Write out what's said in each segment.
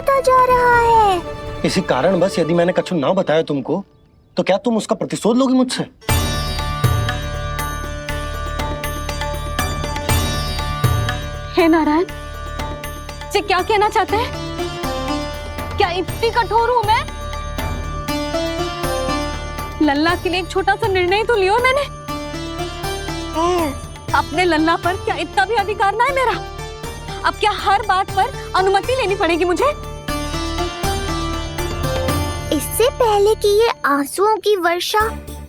होता जा रहा है। इसी कारण बस यदि मैंने कछु ना बताया तुमको तो क्या तुम उसका प्रतिशोध लोगी मुझसे? हे नारायण, जी क्या कहना चाहते हैं? क्या इतनी कठोर हूं मैं? लल्ला के लिए एक छोटा सा निर्णय तो लियो मैंने। अपने लल्ला पर क्या इतना भी अधिकार ना है मेरा? अब क्या हर बात पर अनुमति लेनी पड़ेगी मुझे? इससे पहले कि ये आंसुओं की वर्षा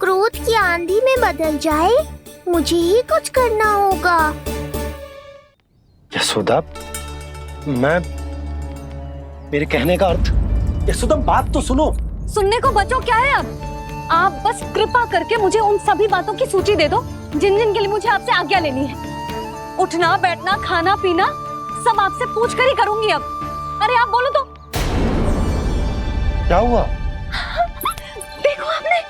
क्रोध की आंधी में बदल जाए, मुझे ही कुछ करना होगा। यशोदा, मेरे कहने का अर्थ। यशोदा, बात तो सुनो। सुनने को बचो क्या है अब? आप बस कृपा करके मुझे उन सभी बातों की सूची दे दो जिन जिन के लिए मुझे आपसे आज्ञा लेनी है। उठना, बैठना, खाना, पीना सब आपसे पूछ कर ही करूंगी अब। अरे आप बोलो तो। क्या हुआ? देखो आपने।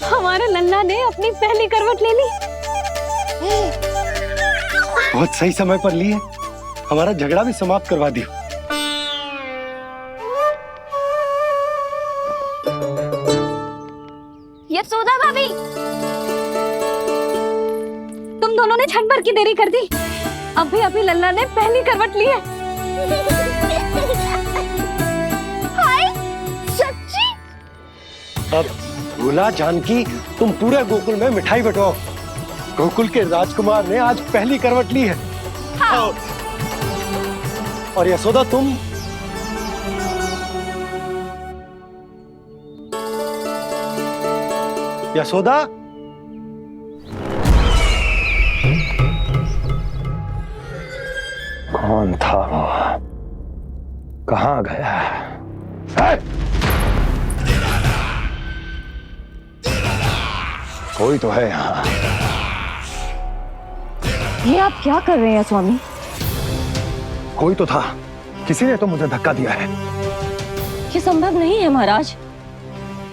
हमारे लल्ला ने अपनी पहली करवट ले ली। बहुत सही समय पर ली है। हमारा झगड़ा भी समाप्त करवा दियो। यशोदा भाभी, तुम दोनों ने क्षण भर की देरी कर दी। अभी अभी लल्ला ने पहली करवट ली है। हाय, सच्ची? अब भूला जानकी, तुम पूरे गोकुल में मिठाई बंटवाओ। गोकुल के राजकुमार ने आज पहली करवट ली है। हाँ। और यशोदा, तुम यशोदा, कौन था वो? कहाँ गया? है? कोई तो है यहाँ। ये आप क्या कर रहे हैं स्वामी? कोई तो था, किसी ने तो मुझे धक्का दिया है। ये संभव नहीं है महाराज।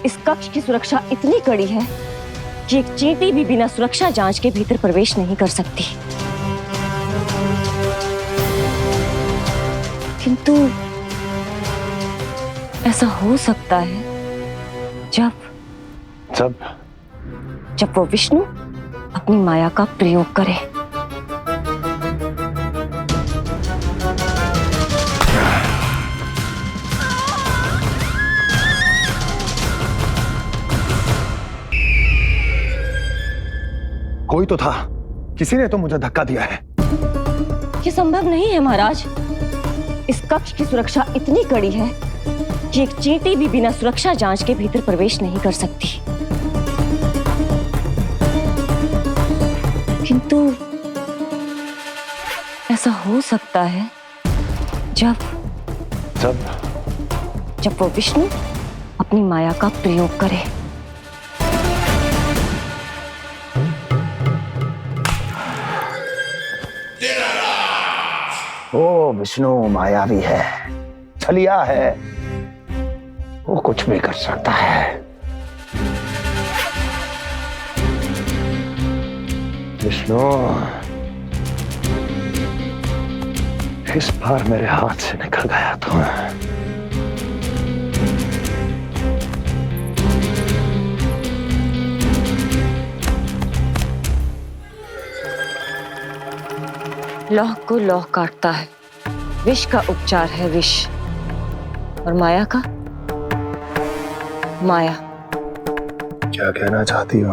इस कक्ष की सुरक्षा इतनी कड़ी है कि एक चींटी भी बिना सुरक्षा जांच के भीतर प्रवेश नहीं कर सकती। किंतु ऐसा हो सकता है जब वो विष्णु अपनी माया का प्रयोग करे। कोई तो था, किसी ने तो मुझे धक्का दिया है। ये संभव नहीं है महाराज। इस कक्ष की सुरक्षा इतनी कड़ी है कि एक चींटी भी बिना सुरक्षा जांच के भीतर प्रवेश नहीं कर सकती। किंतु ऐसा हो सकता है जब वो विष्णु अपनी माया का प्रयोग करे। वो विष्णु मायावी है, छलिया है, वो कुछ भी कर सकता है। विष्णु, इस बार मेरे हाथ से निकल गया तो लौह को लौह काटता है, विष का उपचार है विष, और माया का माया, क्या कहना चाहती हो?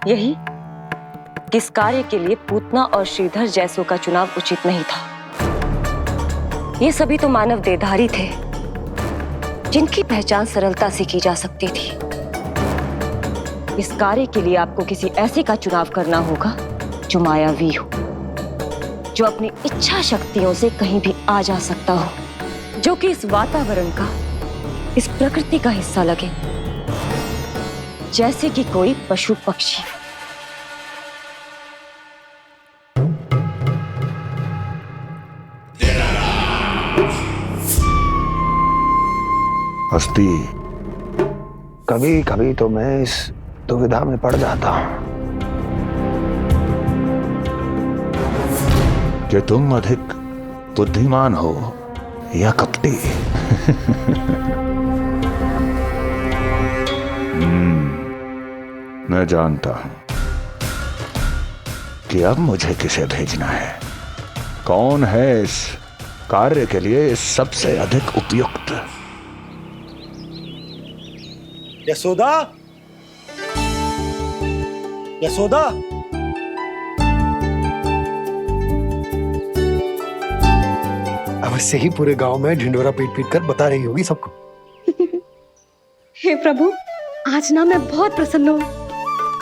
यही किस कार्य के लिए पूतना और श्रीधर जैसों का चुनाव उचित नहीं था। ये सभी तो मानव देहधारी थे जिनकी पहचान सरलता से की जा सकती थी। इस कार्य के लिए आपको किसी ऐसे का चुनाव करना होगा जो मायावी हो, जो अपनी इच्छा शक्तियों से कहीं भी आ जा सकता हो, जो कि इस वातावरण का, इस प्रकृति का हिस्सा लगे, जैसे कि कोई पशु पक्षी। हस्ती, कभी कभी तो मैं इस दुविधा में पड़ जाता हूं कि तुम अधिक बुद्धिमान हो या कपटी। मैं जानता हूं कि अब मुझे किसे भेजना है, कौन है इस कार्य के लिए सबसे अधिक उपयुक्त। यशोदा, यशोदा, अवश्य ही पूरे गांव में ढिंडोरा पीट पीट कर बता रही होगी सबको। हे प्रभु, आज ना मैं बहुत प्रसन्न हूँ।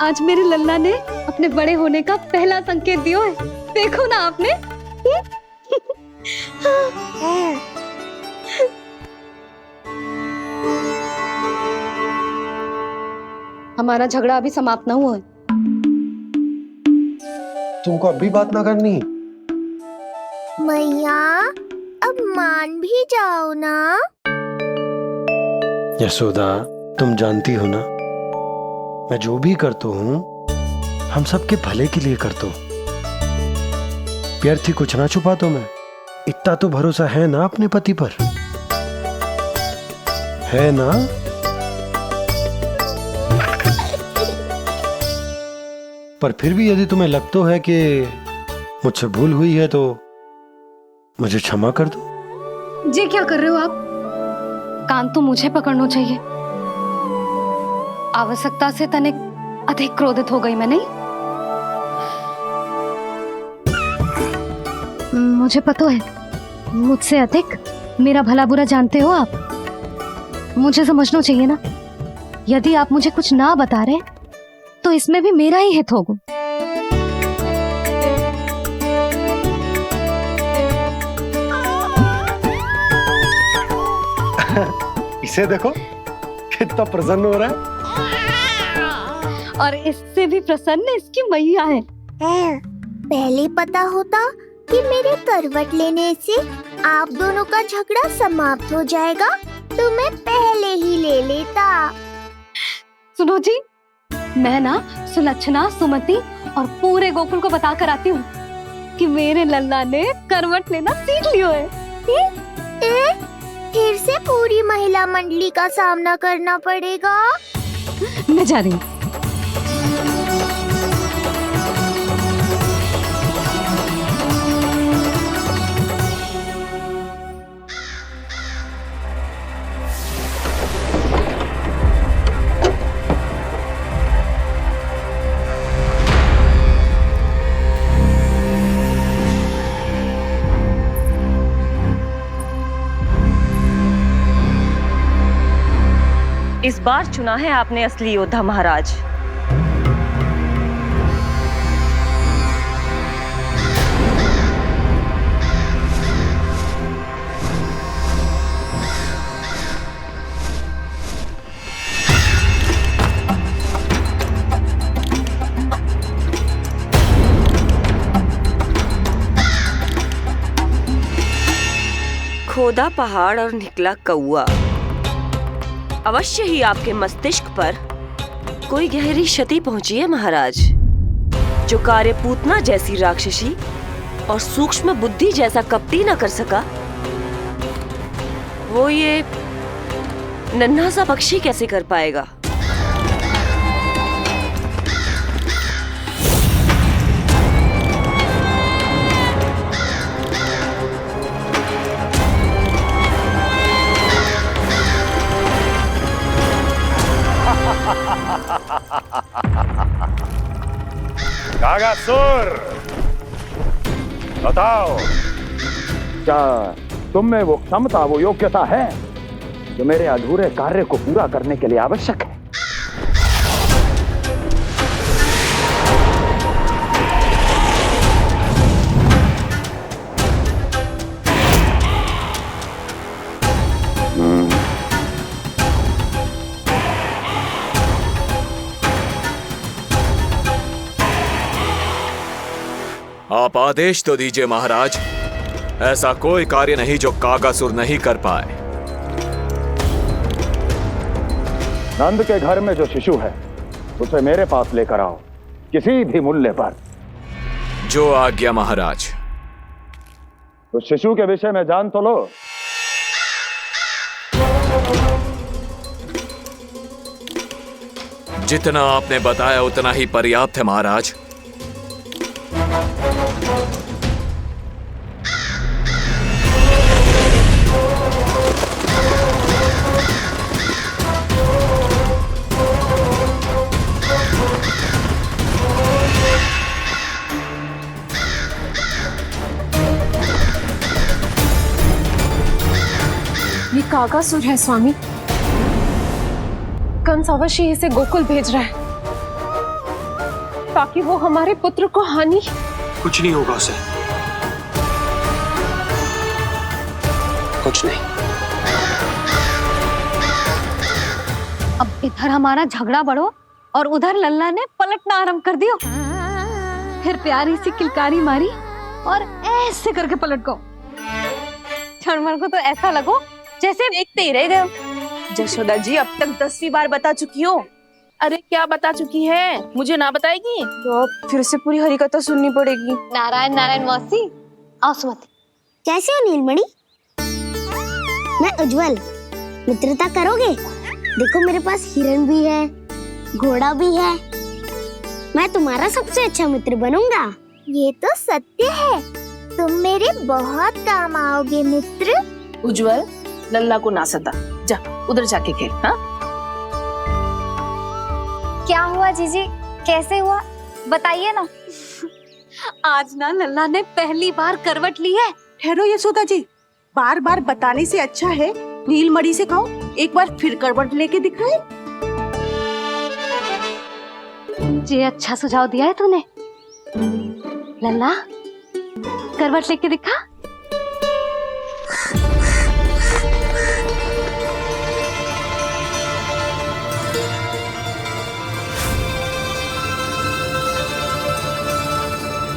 आज मेरे लल्ला ने अपने बड़े होने का पहला संकेत दिया है। देखो ना आपने। हमारा झगड़ा अभी समाप्त ना हुआ है। तुमको अब भी बात ना करनी? मैया, अब मान भी जाओ ना। यशोदा, तुम जानती हो ना, मैं जो भी करता हूँ हम सबके भले के लिए करता हूँ। व्यर्थ ही कुछ ना छुपाता हूँ मैं। इतना तो भरोसा है ना अपने पति पर, है ना? पर फिर भी यदि तुम्हें लगता है कि मुझसे भूल हुई है तो मुझे क्षमा कर दो। ये क्या कर रहे हो आप? कान तो मुझे पकड़ना चाहिए। आवश्यकता से तनिक अधिक क्रोधित हो गई मैं, नहीं? मुझे पता है, मुझसे अधिक मेरा भला बुरा जानते हो आप। मुझे समझना चाहिए ना, यदि आप मुझे कुछ ना बता रहे तो इसमें भी मेरा ही हित होगा। इसे देखो कितना प्रसन्न हो रहा है। और इससे भी प्रसन्न इसकी मैया है। पहले पता होता कि मेरे करवट लेने से आप दोनों का झगड़ा समाप्त हो जाएगा तो मैं पहले ही ले लेता। सुनो जी, मैं ना सुलक्षणा, सुमति और पूरे गोकुल को बता कर आती हूँ कि मेरे लल्ला ने करवट लेना सीख लियो है। फिर से पूरी महिला मंडली का सामना करना पड़ेगा। मैं जा रही हूँ। इस बार चुना है आपने असली योद्धा महाराज। खोदा पहाड़ और निकला कौआ। अवश्य ही आपके मस्तिष्क पर कोई गहरी क्षति पहुंची है महाराज। जो कार्य पूतना जैसी राक्षसी और सूक्ष्म बुद्धि जैसा कपटी न कर सका, वो ये नन्हा सा पक्षी कैसे कर पाएगा? कागासुर, बताओ, क्या तुम में वो क्षमता, वो योग्यता है जो मेरे अधूरे कार्य को पूरा करने के लिए आवश्यक है? आप आदेश तो दीजिए महाराज। ऐसा कोई कार्य नहीं जो कागासुर नहीं कर पाए। नंद के घर में जो शिशु है उसे मेरे पास लेकर आओ, किसी भी मूल्य पर। जो आज्ञा महाराज। तो शिशु के विषय में जान तो लो। जितना आपने बताया उतना ही पर्याप्त है महाराज। ये कागासुर है स्वामी। कंस अवश्य इसे गोकुल भेज रहा है ताकि वो हमारे पुत्र को हानि। कुछ नहीं होगा उसे, कुछ नहीं। अब इधर हमारा झगड़ा बढ़ो और उधर लल्ला ने पलटना आरंभ कर दियो। फिर प्यारी सी किलकारी मारी और ऐसे करके पलट गो। क्षणभर को तो ऐसा लगो जैसे देखते ही रह गए। जशोदा जी अब तक 10वीं बार बता चुकी हो। अरे क्या बता चुकी है, मुझे ना बताएगी तो फिर से पूरी हरिकथा सुननी पड़ेगी। नारायण नारायण मौसी। आओ सुमति। कैसे हो नीलमणि? मैं उज्जवल। मित्रता करोगे? देखो मेरे पास हिरण भी है, घोड़ा भी है। मैं तुम्हारा सबसे अच्छा मित्र बनूंगा। ये तो सत्य है, तुम मेरे बहुत काम आओगे मित्र। उज्जवल, लल्ला को ना सता, जा उधर जाके खेल। हाँ, क्या हुआ जीजी, कैसे हुआ बताइए ना। आज ना लल्ला ने पहली बार करवट ली है। ठहरो यशोदा जी, बार बार बताने से अच्छा है नीलमणि से कहो एक बार फिर करवट लेके दिखाए। ये अच्छा सुझाव दिया है तूने। लल्ला करवट लेके दिखा।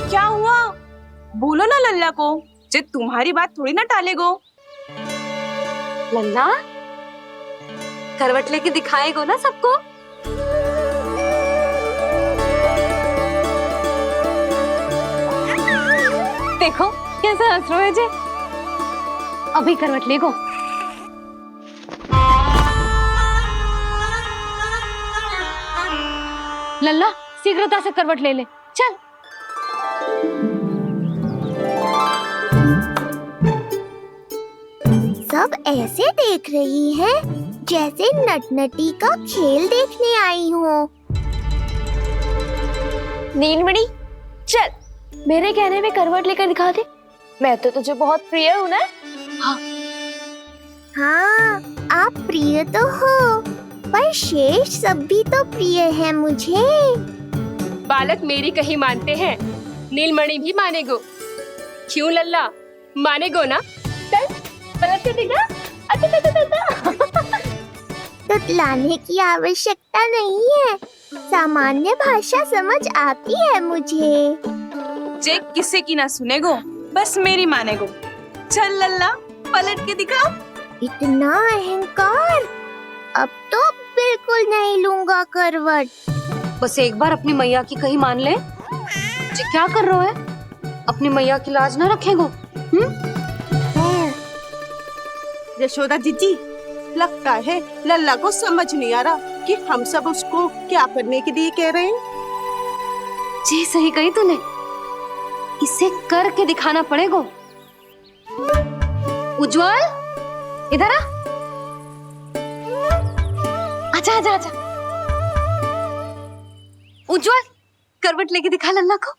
क्या हुआ? बोलो ना लल्ला को, जे तुम्हारी बात थोड़ी ना टालेगो। लल्ला करवट लेके दिखाएगो ना सबको। देखो कैसा हंस रहे जे। अभी करवट लेगो। लल्ला शीघ्रता से करवट ले ले, चल। सब ऐसे देख रही है जैसे नटनटी का खेल देखने आई हो। नीलमणि चल, मेरे कहने में करवट लेकर दिखा दे। मैं तो तुझे बहुत प्रिय हूँ ना। हाँ, आप प्रिय तो हो, पर शेष सब भी तो प्रिय है मुझे। बालक मेरी कहीं मानते हैं, नीलमणि भी मानेगो। क्यों लल्ला, मानेगो ना? चल पलट के दिखा। तुतलाने की आवश्यकता नहीं है, सामान्य भाषा समझ आती है मुझे। जे किसी की ना सुनेगो, बस मेरी मानेगो। चल लल्ला पलट के दिखा। इतना अहंकार, अब तो बिल्कुल नहीं लूंगा करवट। बस एक बार अपनी मैया की कहीं मान ले। जी क्या कर रहे हो है? अपनी मैया की लाज ना रखेगो। यशोदा जीजी, लगता है लल्ला को समझ नहीं आ रहा कि हम सब उसको क्या करने के लिए कह रहे हैं। जी सही कही तूने, इसे करके दिखाना पड़ेगा। उज्जवल इधर आ। आजा आजा आजा। उज्जवल करवट लेके दिखा लल्ला को।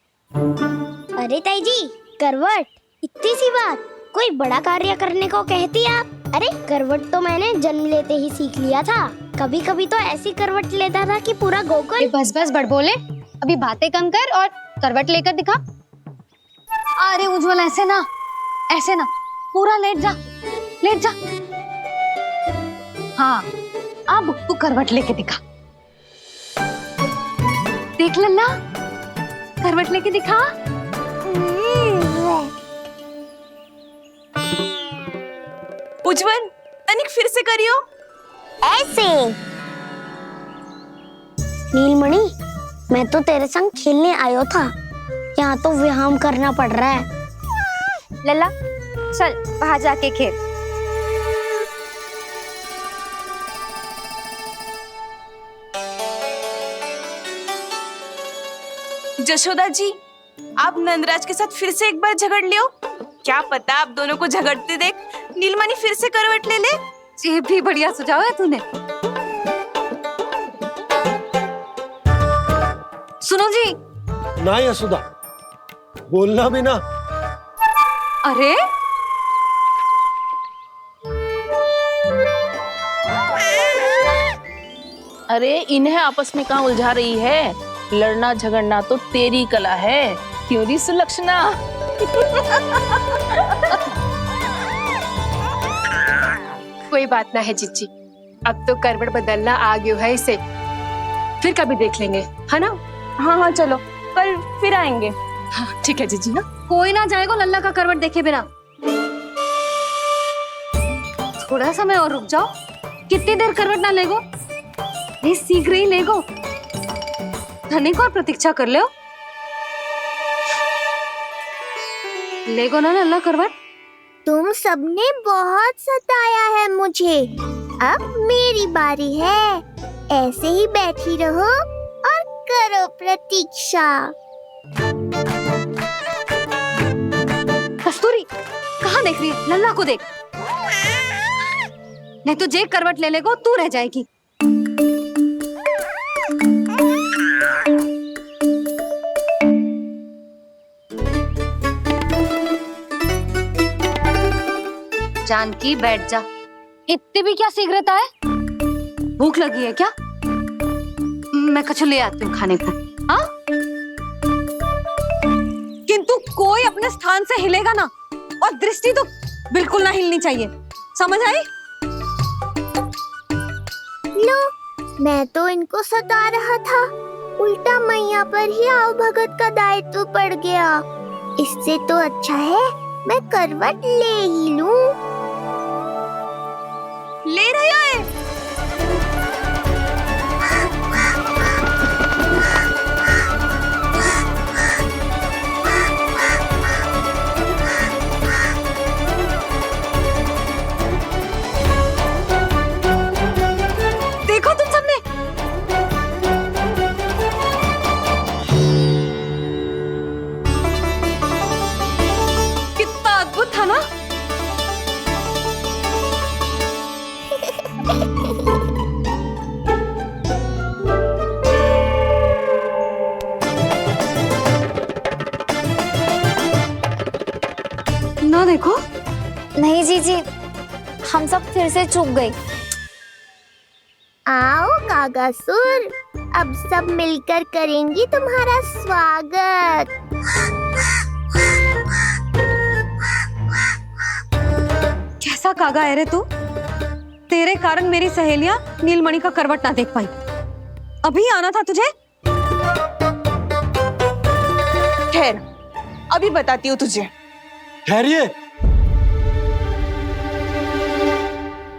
अरे ताई जी, करवट इतनी सी बात, कोई बड़ा कार्य करने को कहती आप? अरे करवट तो मैंने जन्म लेते ही सीख लिया था। कभी कभी तो ऐसी करवट लेता था कि पूरा गोकुल। बस बस बड़बोले, अभी बातें कम कर और करवट लेकर दिखा। अरे उज्जवल ऐसे ना, पूरा लेट जा, लेट जा। हाँ अब तू करवट लेके दिखा। देख लल्ला, करवट लेके दिखा। उज्जवल तनिक फिर से करियो। ऐसे। नीलमणि, मैं तो तेरे संग खेलने आयो था, यहाँ तो व्यायाम करना पड़ रहा है। लल्ला चल बाहर जाके खेल। जशोदा जी, आप नंदराज के साथ फिर से एक बार झगड़ लियो। क्या पता आप दोनों को झगड़ते देख नीलमणि फिर से करवट ले ले। ये भी बढ़िया सुझाव है तूने। सुनो जी। ना यशोदा, बोलना भी ना। अरे अरे इन्हें आपस में कहाँ उलझा रही है? लड़ना झगड़ना तो तेरी कला है, क्यों री सुलक्षणा? कोई बात ना है जीजी, अब तो करवट बदलना आ गयो है इसे, फिर कभी देख लेंगे, है ना? हाँ हाँ चलो, कल फिर आएंगे। हाँ ठीक है जीजी ना। कोई ना जाएगा लल्ला का करवट देखे बिना। थोड़ा समय और रुक जाओ। कितनी देर करवट ना लेगो? ये शीघ्र ही लेगो। धनिक और प्रतीक्षा कर लो। लेगो ना लल्ला करवट। तुम सबने बहुत सताया है मुझे, अब मेरी बारी है। ऐसे ही बैठी रहो और करो प्रतीक्षा। कस्तूरी कहाँ देख रही है? लल्ला को देख, नहीं तो जे करवट ले लेगो तू रह जाएगी। जानकी बैठ जा। इतनी भी क्या शीघ्रता है? भूख लगी है क्या? मैं कछु ले आती हूँ खाने को। हाँ? किंतु कोई अपने स्थान से हिलेगा ना, और दृष्टि तो बिल्कुल ना हिलनी चाहिए, समझ आई? लो, मैं तो इनको सता रहा था, उल्टा मैया पर ही आओ भगत का दायित्व पड़ गया। इससे तो अच्छा है मैं करवट ले ही लूं। ले रही है। देखो तुम सबने, कितना अद्भुत था ना? ना देखो। नहीं जीजी, हम सब फिर से चूक गए। आओ कागासुर, अब सब मिलकर करेंगी तुम्हारा स्वागत। कैसा कागा है रे तू? तेरे कारण मेरी सहेलियां नीलमणि का करवट ना देख पाई। अभी आना था तुझे। ठहर, अभी बताती हूँ तुझे। ठहरिए,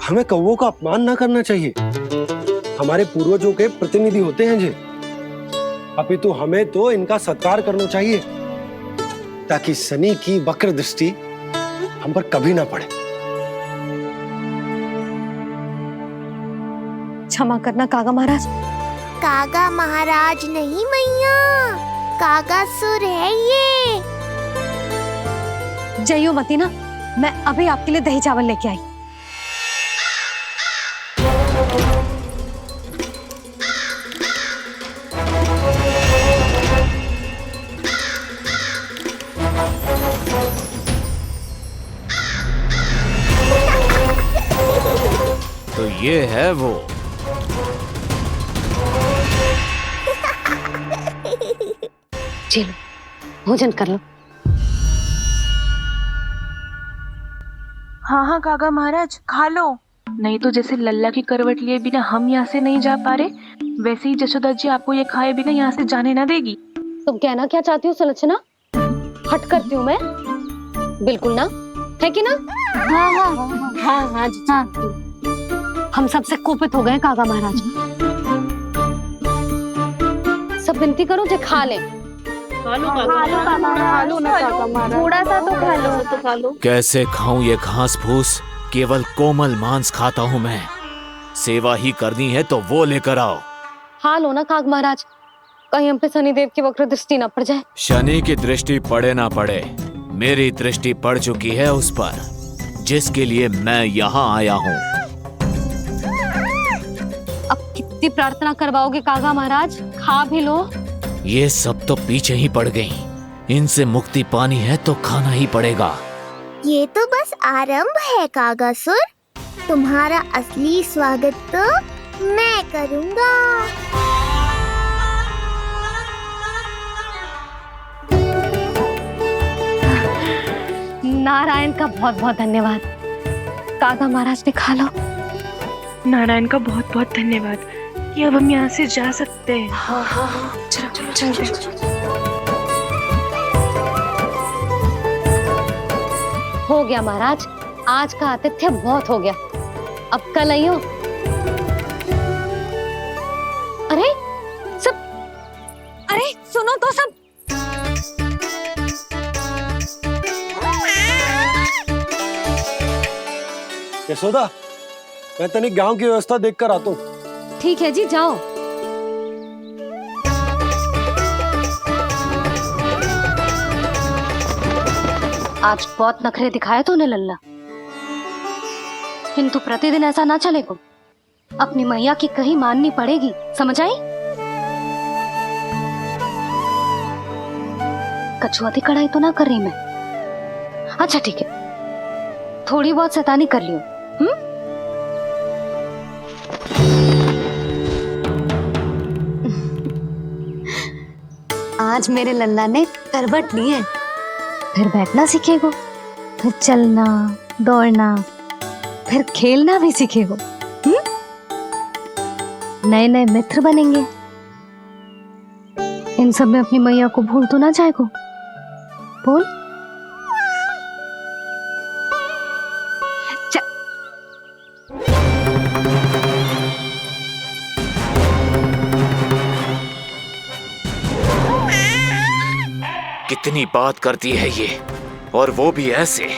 हमें कौवों का अपमान ना करना चाहिए। हमारे पूर्वजों के प्रतिनिधि होते हैं जी। अपितु हमें तो इनका सत्कार करना चाहिए, ताकि शनि की वक्र दृष्टि हम पर कभी ना पड़े। क्षमा करना कागा महाराज। कागा महाराज नहीं मैया, कागासुर है ये। जइयो मती ना, मैं अभी आपके लिए दही चावल लेके आई। ये है वो। चलो भोजन कर लो। हाँ हाँ काका महाराज खा लो। नहीं तो जैसे लल्ला की करवट लिए बिना हम यहाँ से नहीं जा पा रहे, वैसे ही जशोदा जी आपको ये खाए बिना यहाँ से जाने ना देगी। तुम कहना क्या चाहती हो सुलक्षणा? हट करती हूँ मैं? बिल्कुल ना, है कि ना? हाँ हाँ हाँ हाँ हाँ। हम सबसे कोपित हो गए काका महाराज। सब विनती करो जो खा ले। थोड़ा सा तो खा लो। कैसे खाऊं ये घास फूस? केवल कोमल मांस खाता हूं मैं। सेवा ही करनी है तो वो लेकर आओ। खा लो ना काग महाराज, कहीं हम पे शनिदेव की वक्र दृष्टि ना पड़ जाए। शनि की दृष्टि पड़े ना पड़े, मेरी दृष्टि पड़ चुकी है उस पर, जिसके लिए मैं यहाँ आया हूँ। अब कितनी प्रार्थना करवाओगे कागा महाराज? खा भी लो। ये सब तो पीछे ही पड़ गई, इनसे मुक्ति पानी है तो खाना ही पड़ेगा। ये तो बस आरंभ है कागासुर, तुम्हारा असली स्वागत तो मैं करूंगा। नारायण का बहुत बहुत धन्यवाद। कागा महाराज ने खा लो। नारायण का बहुत बहुत धन्यवाद कि अब हम यहाँ से जा सकते हैं। चलो चलो चलो। हो गया महाराज, आज का आतिथ्य बहुत हो गया, अब कल आइयो। अरे सब, अरे सुनो तो सब। यशोदा, मैं तनिक गांव की व्यवस्था देख कर आता हूँ। ठीक है जी, जाओ। आज बहुत नखरे दिखाए तूने लल्ला, किंतु प्रतिदिन ऐसा ना चलेगा। अपनी मैया की कहीं माननी पड़ेगी, समझ आई? कछुआती कढ़ाई तो ना कर रही मैं। अच्छा ठीक है, थोड़ी बहुत शैतानी कर लियो। आज मेरे लल्ला ने करवट ली है, फिर बैठना सीखेगो, फिर चलना दौड़ना, फिर खेलना भी सीखेगो। नए नए मित्र बनेंगे। इन सब में अपनी मैया को भूल तो ना जाएगो। बोल। कितनी बात करती है ये, और वो भी ऐसे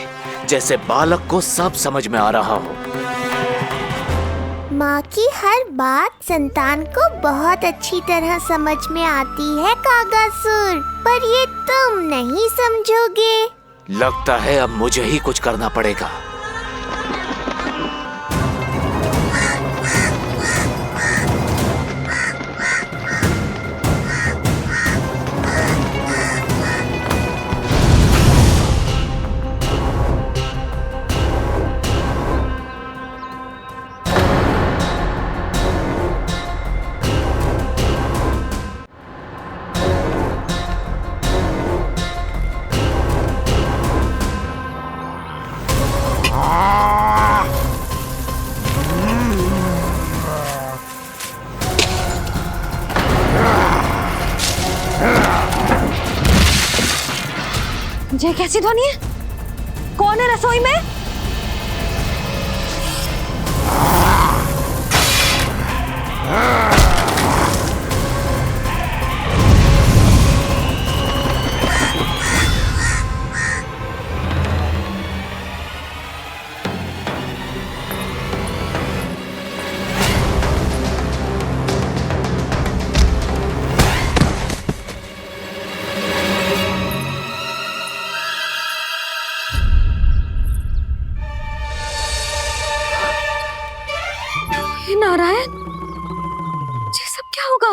जैसे बालक को सब समझ में आ रहा हो। माँ की हर बात संतान को बहुत अच्छी तरह समझ में आती है कागासुर, पर ये तुम नहीं समझोगे। लगता है अब मुझे ही कुछ करना पड़ेगा। ये कैसी ध्वनि है? कौन है रसोई में? नारायण, ये सब क्या होगा?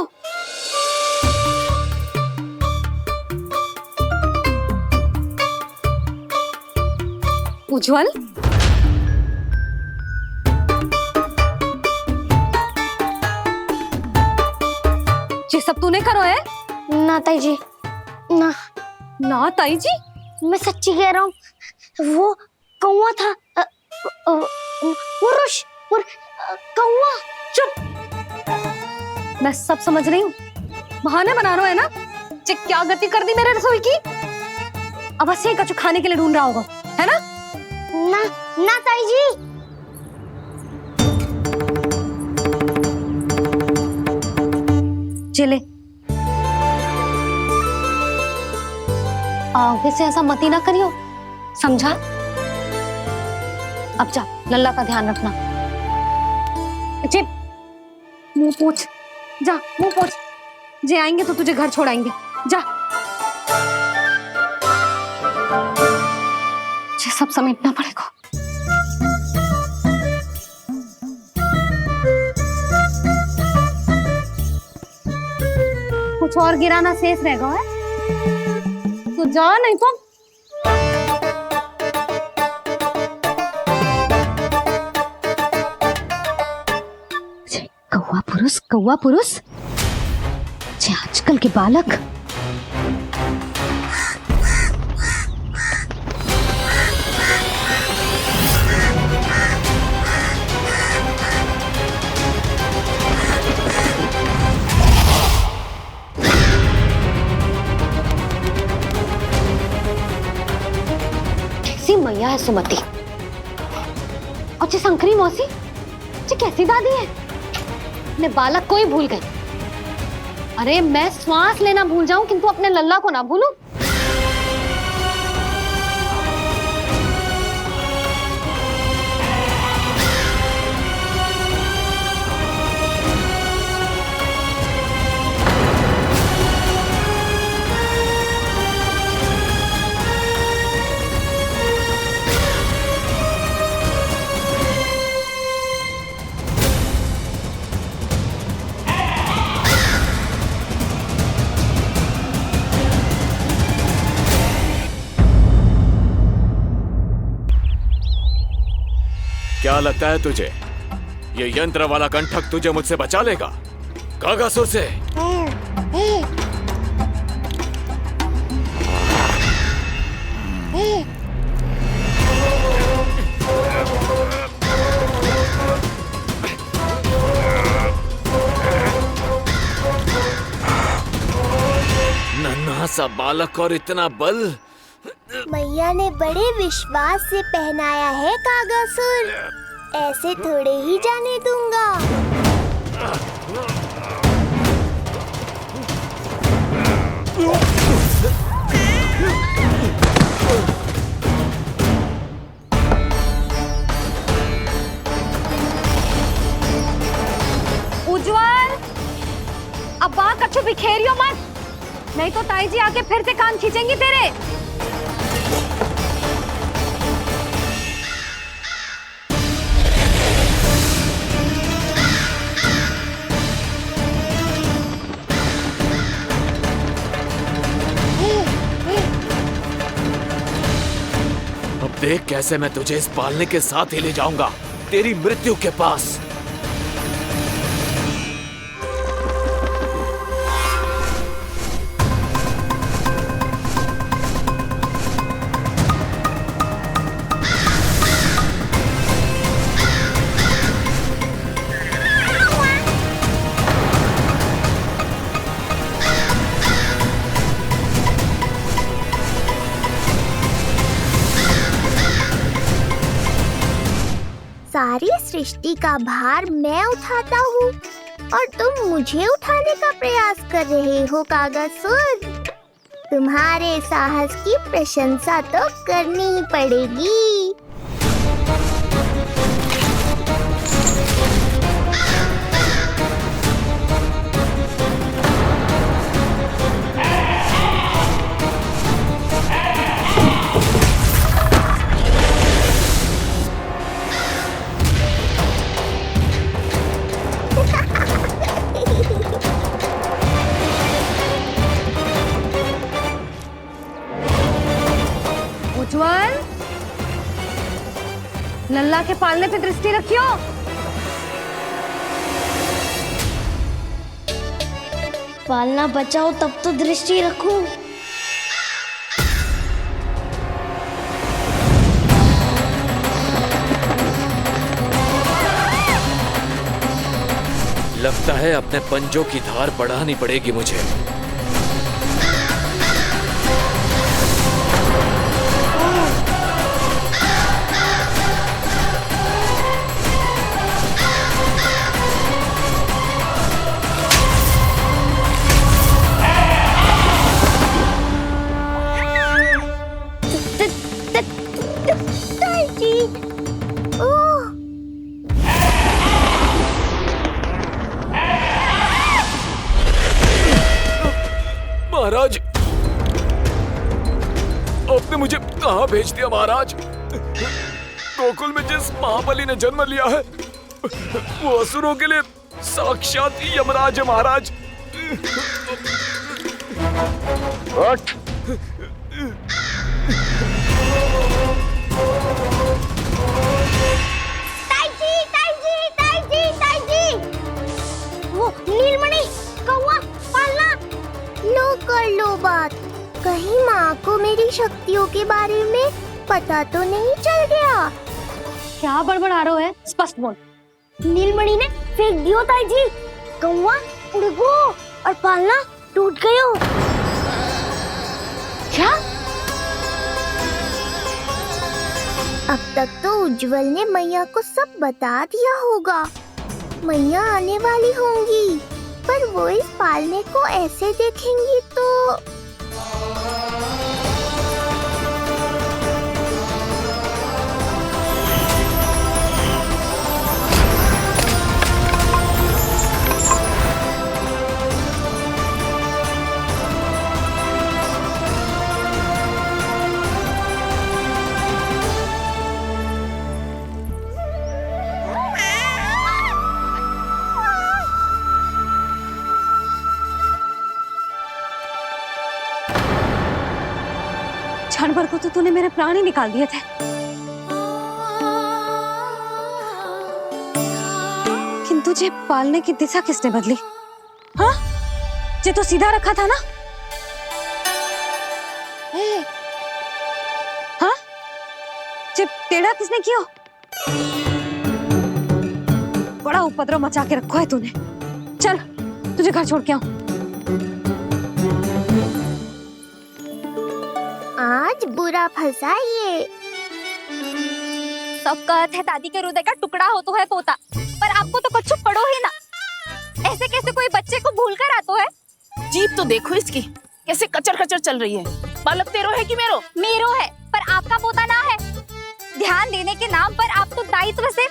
उज्जवल, ये सब तूने करो है? ना ताई जी, ना, ना ताई जी, मैं सच्ची कह रहा हूँ। वो कौवा था, कौवा। चुप। मैं सब समझ रही हूँ, बहाने बना रहा है ना। ये क्या गति कर दी मेरे रसोई की। अब बस ये कछु खाने के लिए ढूंढ रहा होगा, है ना? ना ना ताई जी। चले, आगे से ऐसा मती ना करियो, समझा? अब जा, लल्ला का ध्यान रखना। चिप, मुंह पोछ, जा मुंह पोछ। जे आएंगे तो तुझे घर छोड़ाएंगे, जा। ये सब समेटना पड़ेगा। कुछ और गिराना शेष रहेगा है? तो जा, नहीं तो कौवा पुरुष आजकल के बालक। कैसी मैया है सुमति, और ये शंकरी मौसी, ये कैसी दादी है। अपने बालक को ही भूल गई। अरे मैं श्वास लेना भूल जाऊं किंतु अपने लल्ला को ना भूलूं। क्या लगता है तुझे ये यंत्र वाला कंठक तुझे मुझसे बचा लेगा कागासुर से? नन्हा सा बालक और इतना बल। मैया ने बड़े विश्वास से पहनाया है कागासुर, ऐसे थोड़े ही जाने दूंगा। उज्जवल, अब बात कछु बिखेरियो मत, नहीं तो ताई जी आके फिर से कान खींचेंगी तेरे। अब देख कैसे मैं तुझे इस पालने के साथ ही ले जाऊंगा तेरी मृत्यु के पास। सारी सृष्टि का भार मैं उठाता हूँ और तुम मुझे उठाने का प्रयास कर रहे हो कागासुर। तुम्हारे साहस की प्रशंसा तो करनी ही पड़ेगी। उज्जवल, लल्ला के पालने पे दृष्टि रखियो। पालना बचाओ तब तो दृष्टि रखूं। लगता है अपने पंजों की धार बढ़ानी पड़ेगी मुझे। ताईजी, ओह, महाराज, आपने मुझे कहाँ भेज दिया महाराज? गोकुल में जिस महाबली ने जन्म लिया है वो असुरों के लिए साक्षात यमराज है महाराज। उठ। ताईजी, ताईजी, ताईजी, ताईजी। वो नीलमणि, कौवा, पालना। लो कर लो बात। कहीं माँ को मेरी शक्तियों के बारे में पता तो नहीं चल गया? क्या बड़बड़ा रहे हो है? स्पष्ट बोल। नीलमणि ने फेंक दियो ताईजी। कौवा उड़ गयो और पालना टूट गयो। क्या? अब तक तो उज्जवल ने मैया को सब बता दिया होगा। मैया आने वाली होंगी, पर वो इस पालने को ऐसे देखेंगी तो क्षण भर को तो तूने मेरे प्राण ही निकाल दिए थे। किंतु तुझे पालने की दिशा किसने बदली? हाँ, ये तो सीधा रखा था ना? हाँ, ये टेढ़ा किसने किया? बड़ा उपद्रव मचा के रखा है तूने। चल, तुझे घर छोड़ के आऊं। आज बुरा फंसा ये। सब कहते हैं दादी के हृदय का टुकड़ा हो तो है पोता, पर आपको तो कुछ पड़ो ही ना। ऐसे कैसे कोई बच्चे को भूल कर आतो है? जीप तो देखो इसकी, कैसे कचर कचर चल रही है। बालक तेरो है कि मेरो? मेरो है, पर आपका पोता ना है। ध्यान देने के नाम पर आप तो दायित्व से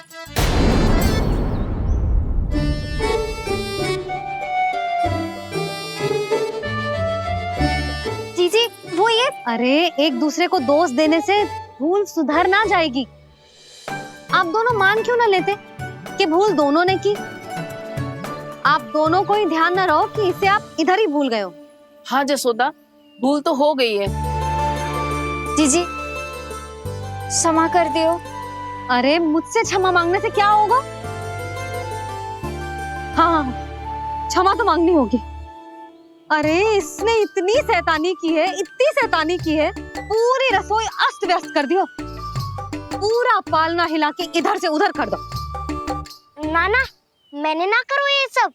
जीजी वो ये। अरे एक दूसरे को दोष देने से भूल सुधर ना जाएगी। आप दोनों मान क्यों ना लेते कि भूल दोनों ने की? आप दोनों को ही ध्यान न रहो कि इसे आप इधर ही भूल गए हो। हाँ जसोदा, भूल तो हो गई है। जीजी क्षमा कर दियो। अरे मुझसे क्षमा मांगने से क्या होगा? हाँ, क्षमा तो मांगनी होगी। अरे इसने इतनी शैतानी की है, इतनी शैतानी की है, पूरी रसोई अस्त व्यस्त कर दियो। पूरा पालना हिला के इधर से उधर कर दो। नाना, मैंने ना करो ये सब।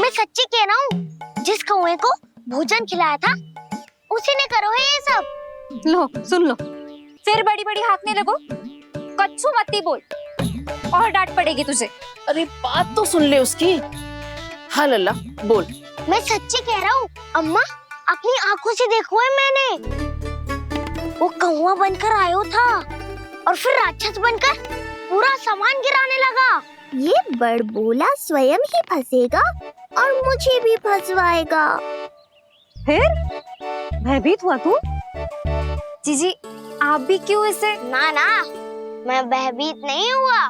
मैं सच्ची कह रहा हूँ, जिस कौवे को भोजन खिलाया था उसी ने करो है ये सब। लो सुन लो, फिर बड़ी बड़ी हाँकने लगो। कच्छू मत बोल, और डांट पड़ेगी तुझे। अरे बात तो सुन ले उसकी। हाँ लल्ला बोल। मैं सच्ची कह रहा हूँ अम्मा, अपनी आंखों से देखो है मैंने। वो कौवा बनकर आयो था और फिर राक्षस बनकर पूरा सामान गिराने लगा। ये बड़बोला स्वयं ही फंसेगा और मुझे भी फंसवाएगा। फिर भयभीत हुआ तू? जीजी आप भी क्यों इसे? ना ना, मैं भयभीत नहीं हुआ,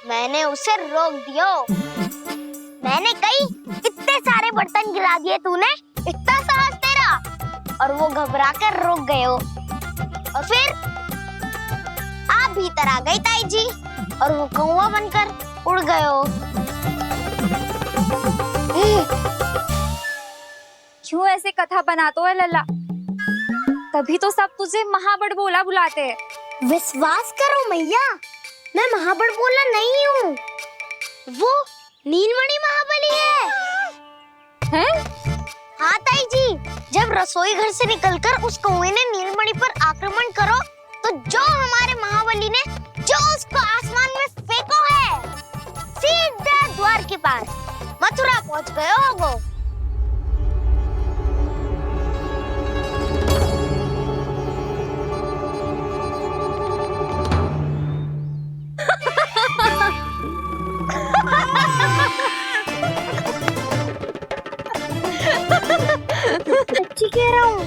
मैंने उसे रोक दिया। मैंने कही इतने सारे बर्तन गिरा दिए तूने, इतना साहस तेरा, और वो घबरा कर रुक गए हो। और फिर आप भीतर आ गई ताई जी और वो कौवा बनकर उड़ गए हो। क्यों ऐसे कथा बनाते हो लल्ला? तभी तो सब तुझे महाबड़ बोला बुलाते हैं। विश्वास करो मैया, मैं महाबड़ बोला नहीं हूँ, वो नीलमणि महाबली है। हैं? हाँ ताई जी, जब रसोई घर से निकलकर उस कौवे ने नीलमणि पर आक्रमण करो तो जो हमारे महाबली ने जो उसको आसमान में फेंको है, सीधा द्वार के पास मथुरा पहुंच गए होगो। सच्ची कह रहा हूँ।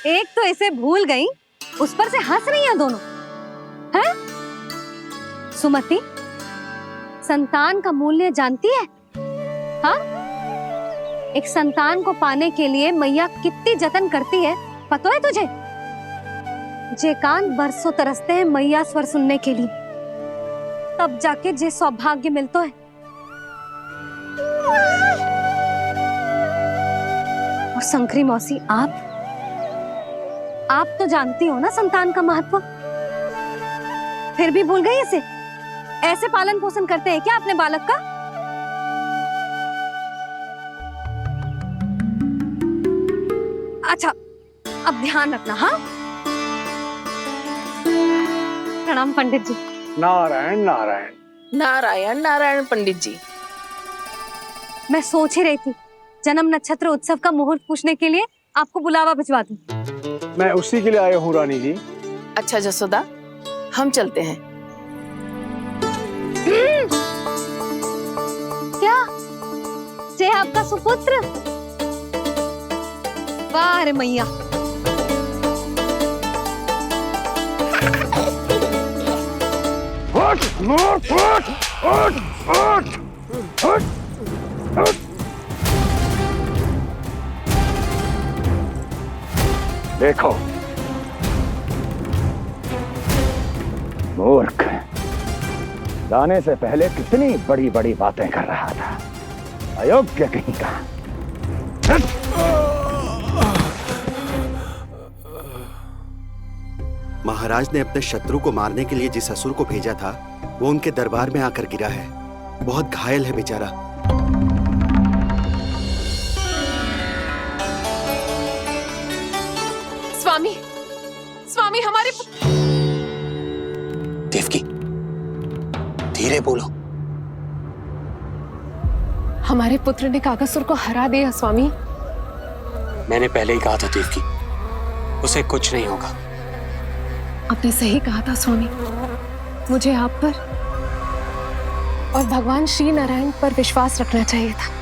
एक तो इसे भूल गई, उस पर से हंस रही हैं दोनों। हैं? सुमति, संतान का मूल्य जानती है? हाँ? एक संतान को पाने के लिए मैया कितनी जतन करती है, पता है तुझे? जे कान बरसों तरसते हैं मैया स्वर सुनने के लिए, तब जाके जे सौभाग्य मिलता है। और शंकरी मौसी, आप तो जानती हो ना संतान का महत्व, फिर भी भूल गई इसे? ऐसे पालन पोषण करते हैं क्या अपने बालक का? अच्छा, अब ध्यान रखना। हाँ, प्रणाम पंडित जी। नारायण नारायण। नारायण नारायण पंडित जी। मैं सोच ही रही थी जन्म नक्षत्र उत्सव का मुहूर्त पूछने के लिए आपको बुलावा भिजवा दूं। मैं उसी के लिए आया हूँ रानी जी। अच्छा जसोदा, हम चलते हैं। क्या जे आपका सुपुत्र? वाह रे मैया। देखो मूर्ख, जाने से पहले कितनी बड़ी बड़ी बातें कर रहा था, अयोग्य कहीं का। महाराज ने अपने शत्रु को मारने के लिए जिस असुर को भेजा था वो उनके दरबार में आकर गिरा है, बहुत घायल है बेचारा। स्वामी, स्वामी हमारे देवकी, धीरे बोलो। हमारे पुत्र ने काकासुर को हरा दिया स्वामी। मैंने पहले ही कहा था देवकी, उसे कुछ नहीं होगा। आपने सही कहा था स्वामी, मुझे आप पर और भगवान श्री नारायण पर विश्वास रखना चाहिए था।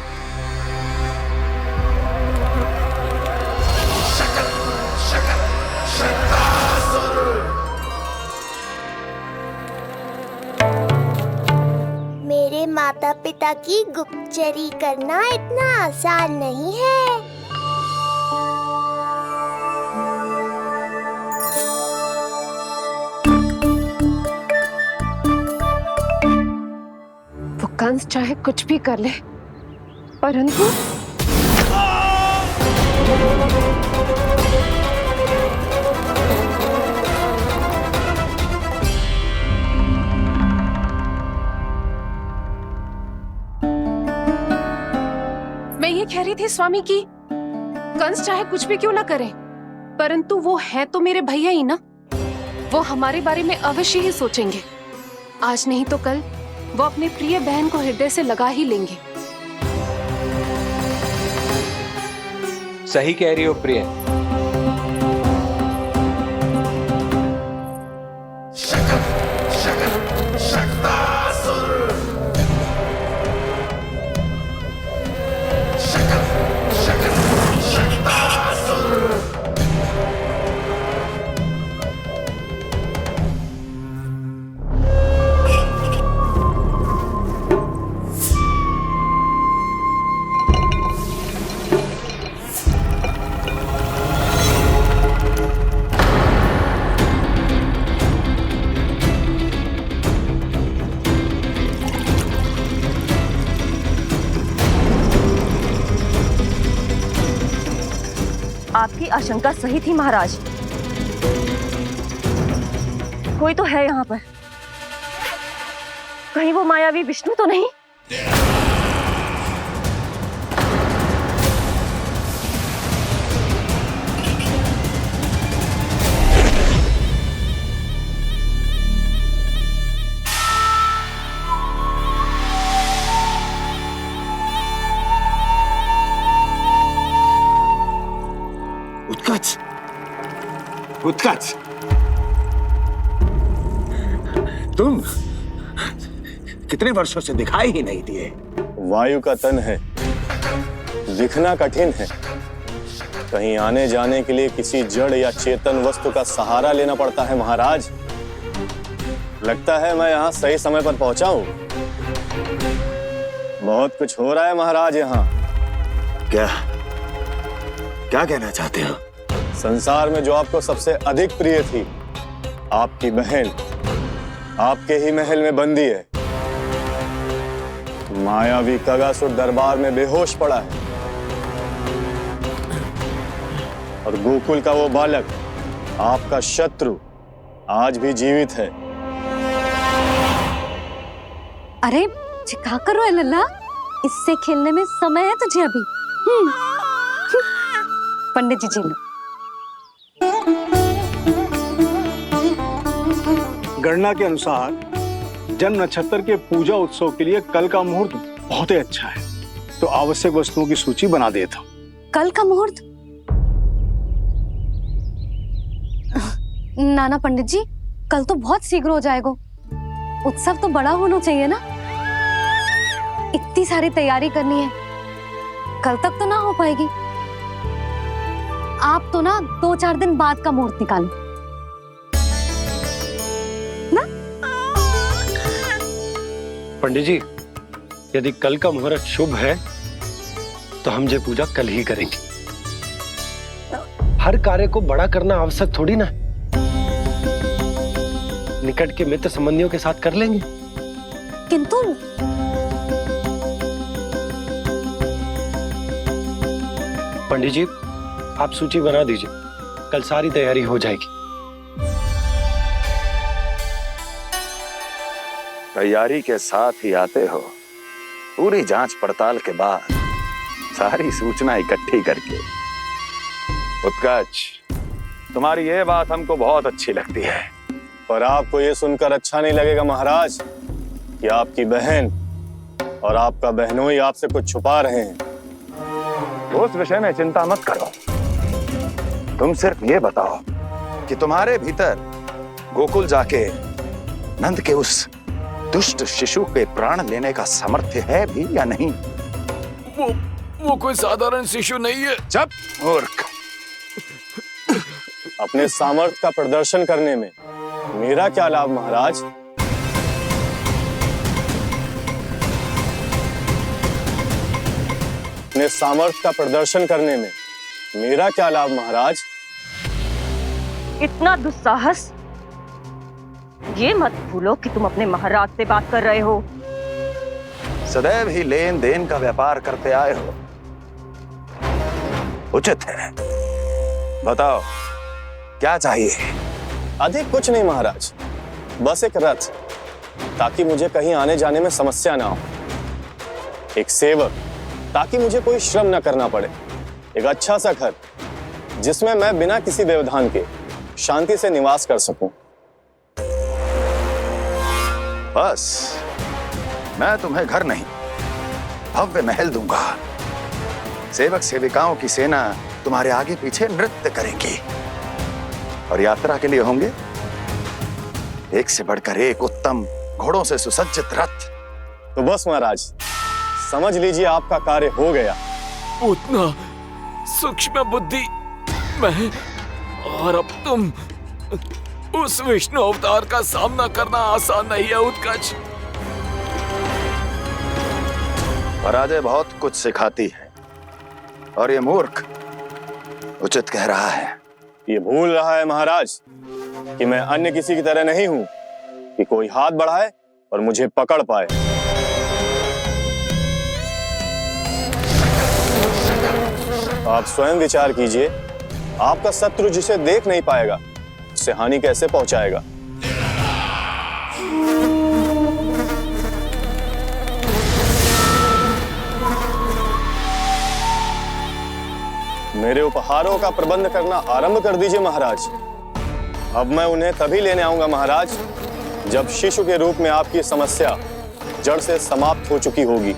मेरे माता पिता की गुप्तचरी करना इतना आसान नहीं है। वो कंस चाहे कुछ भी कर ले, परंतु मैं ये कह रही थी स्वामी कि कंस चाहे कुछ भी क्यों ना करे, परंतु वो है तो मेरे भैया ही ना। वो हमारे बारे में अवश्य ही सोचेंगे। आज नहीं तो कल वो अपने प्रिय बहन को हृदय से लगा ही लेंगे। सही कह रही हो प्रिय। आशंका सही थी महाराज। कोई तो है यहाँ पर। कहीं वो मायावी विष्णु तो नहीं? उत्कच, उत्कच, तुम कितने वर्षों से दिखाई ही नहीं दिए। वायु का तन है, दिखना कठिन है। कहीं आने जाने के लिए किसी जड़ या चेतन वस्तु का सहारा लेना पड़ता है महाराज। लगता है मैं यहाँ सही समय पर पहुंचा हूँ। बहुत कुछ हो रहा है महाराज यहाँ। क्या क्या कहना चाहते हो? संसार में जो आपको सबसे अधिक प्रिय थी, आपकी बहन, आपके ही महल में बंदी है। मायावी कगासुर दरबार में बेहोश पड़ा है और गोकुल का वो बालक, आपका शत्रु, आज भी जीवित है। अरे क्या कर रहा है लल्ला? इससे खेलने में समय है तुझे अभी। पंडित जी लो। गणना के अनुसार जन्म नक्षत्र के पूजा उत्सव के लिए कल का मुहूर्त बहुत ही अच्छा है, तो आवश्यक वस्तुओं की सूची बना देता हूँ। कल का मुहूर्त? नाना पंडित जी, कल तो बहुत शीघ्र हो जाएगा। उत्सव तो बड़ा होना चाहिए ना। इतनी सारी तैयारी करनी है, कल तक तो ना हो पाएगी। आप तो ना 2-4 दिन बाद का मुहूर्त निकालो ना। पंडित जी, यदि कल का मुहूर्त शुभ है तो हम ये पूजा कल ही करेंगे। हर कार्य को बड़ा करना आवश्यक थोड़ी ना। निकट के मित्र संबंधियों के साथ कर लेंगे। किंतु पंडित जी, आप सूची बना दीजिए, कल सारी तैयारी हो जाएगी। तैयारी के साथ ही आते हो, पूरी जांच पड़ताल के बाद सारी सूचना इकट्ठी करके। उत्कच, तुम्हारी ये बात हमको बहुत अच्छी लगती है। पर आपको ये सुनकर अच्छा नहीं लगेगा महाराज कि आपकी बहन और आपका बहनोई आपसे कुछ छुपा रहे हैं। उस विषय में चिंता मत करो। तुम सिर्फ ये बताओ कि तुम्हारे भीतर गोकुल जाके नंद के उस दुष्ट शिशु के प्राण लेने का सामर्थ्य है भी या नहीं? वो कोई साधारण शिशु नहीं है। चुप मूर्ख। अपने सामर्थ्य का प्रदर्शन करने में मेरा क्या लाभ महाराज? अपने सामर्थ्य का प्रदर्शन करने में मेरा क्या लाभ महाराज? इतना दुस्साहस? ये मत भूलो कि तुम अपने महाराज से बात कर रहे हो। सदैव ही लेन देन का व्यापार करते आए हो, उचित है। बताओ क्या चाहिए? अधिक कुछ नहीं महाराज, बस एक रथ, ताकि मुझे कहीं आने जाने में समस्या ना हो। एक सेवक, ताकि मुझे कोई श्रम ना करना पड़े। एक अच्छा सा घर, जिसमें मैं बिना किसी व्यवधान के शांति से निवास कर सकूं। बस, मैं तुम्हें घर नहीं, भव्य महल दूंगा। सेवक सेविकाओं की सेना तुम्हारे आगे पीछे नृत्य करेंगी और यात्रा के लिए होंगे एक से बढ़कर एक उत्तम घोड़ों से सुसज्जित रथ। तो बस महाराज, समझ लीजिए आपका कार्य हो गया। उतना सूक्ष्म बुद्धि मैं, और अब तुम, उस विष्णु अवतार का सामना करना आसान नहीं है उत्कच। पराजय बहुत कुछ सिखाती है और ये मूर्ख उचित कह रहा है। ये भूल रहा है महाराज कि मैं अन्य किसी की तरह नहीं हूं कि कोई हाथ बढ़ाए और मुझे पकड़ पाए। आप स्वयं विचार कीजिए आपका शत्रु जिसे देख नहीं पाएगा उसे हानि कैसे पहुंचाएगा? मेरे उपहारों का प्रबंध करना आरंभ कर दीजिए महाराज। अब मैं उन्हें तभी लेने आऊंगा महाराज जब शिशु के रूप में आपकी समस्या जड़ से समाप्त हो चुकी होगी।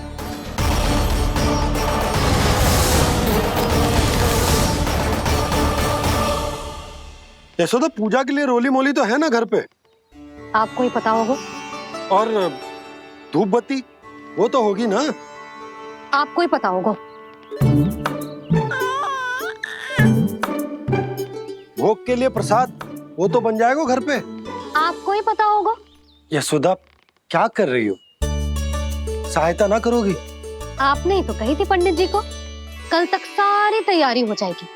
यशोदा, पूजा के लिए रोली मोली तो है ना घर पे? आपको ही पता होगा। और धूप बत्ती वो तो होगी ना? आपको ही पता होगा। भोग के लिए प्रसाद वो तो बन जाएगा घर पे। आपको ही पता होगा। यशोदा, क्या कर रही हो? सहायता ना करोगी? आपने ही तो कही थी पंडित जी को कल तक सारी तैयारी हो जाएगी,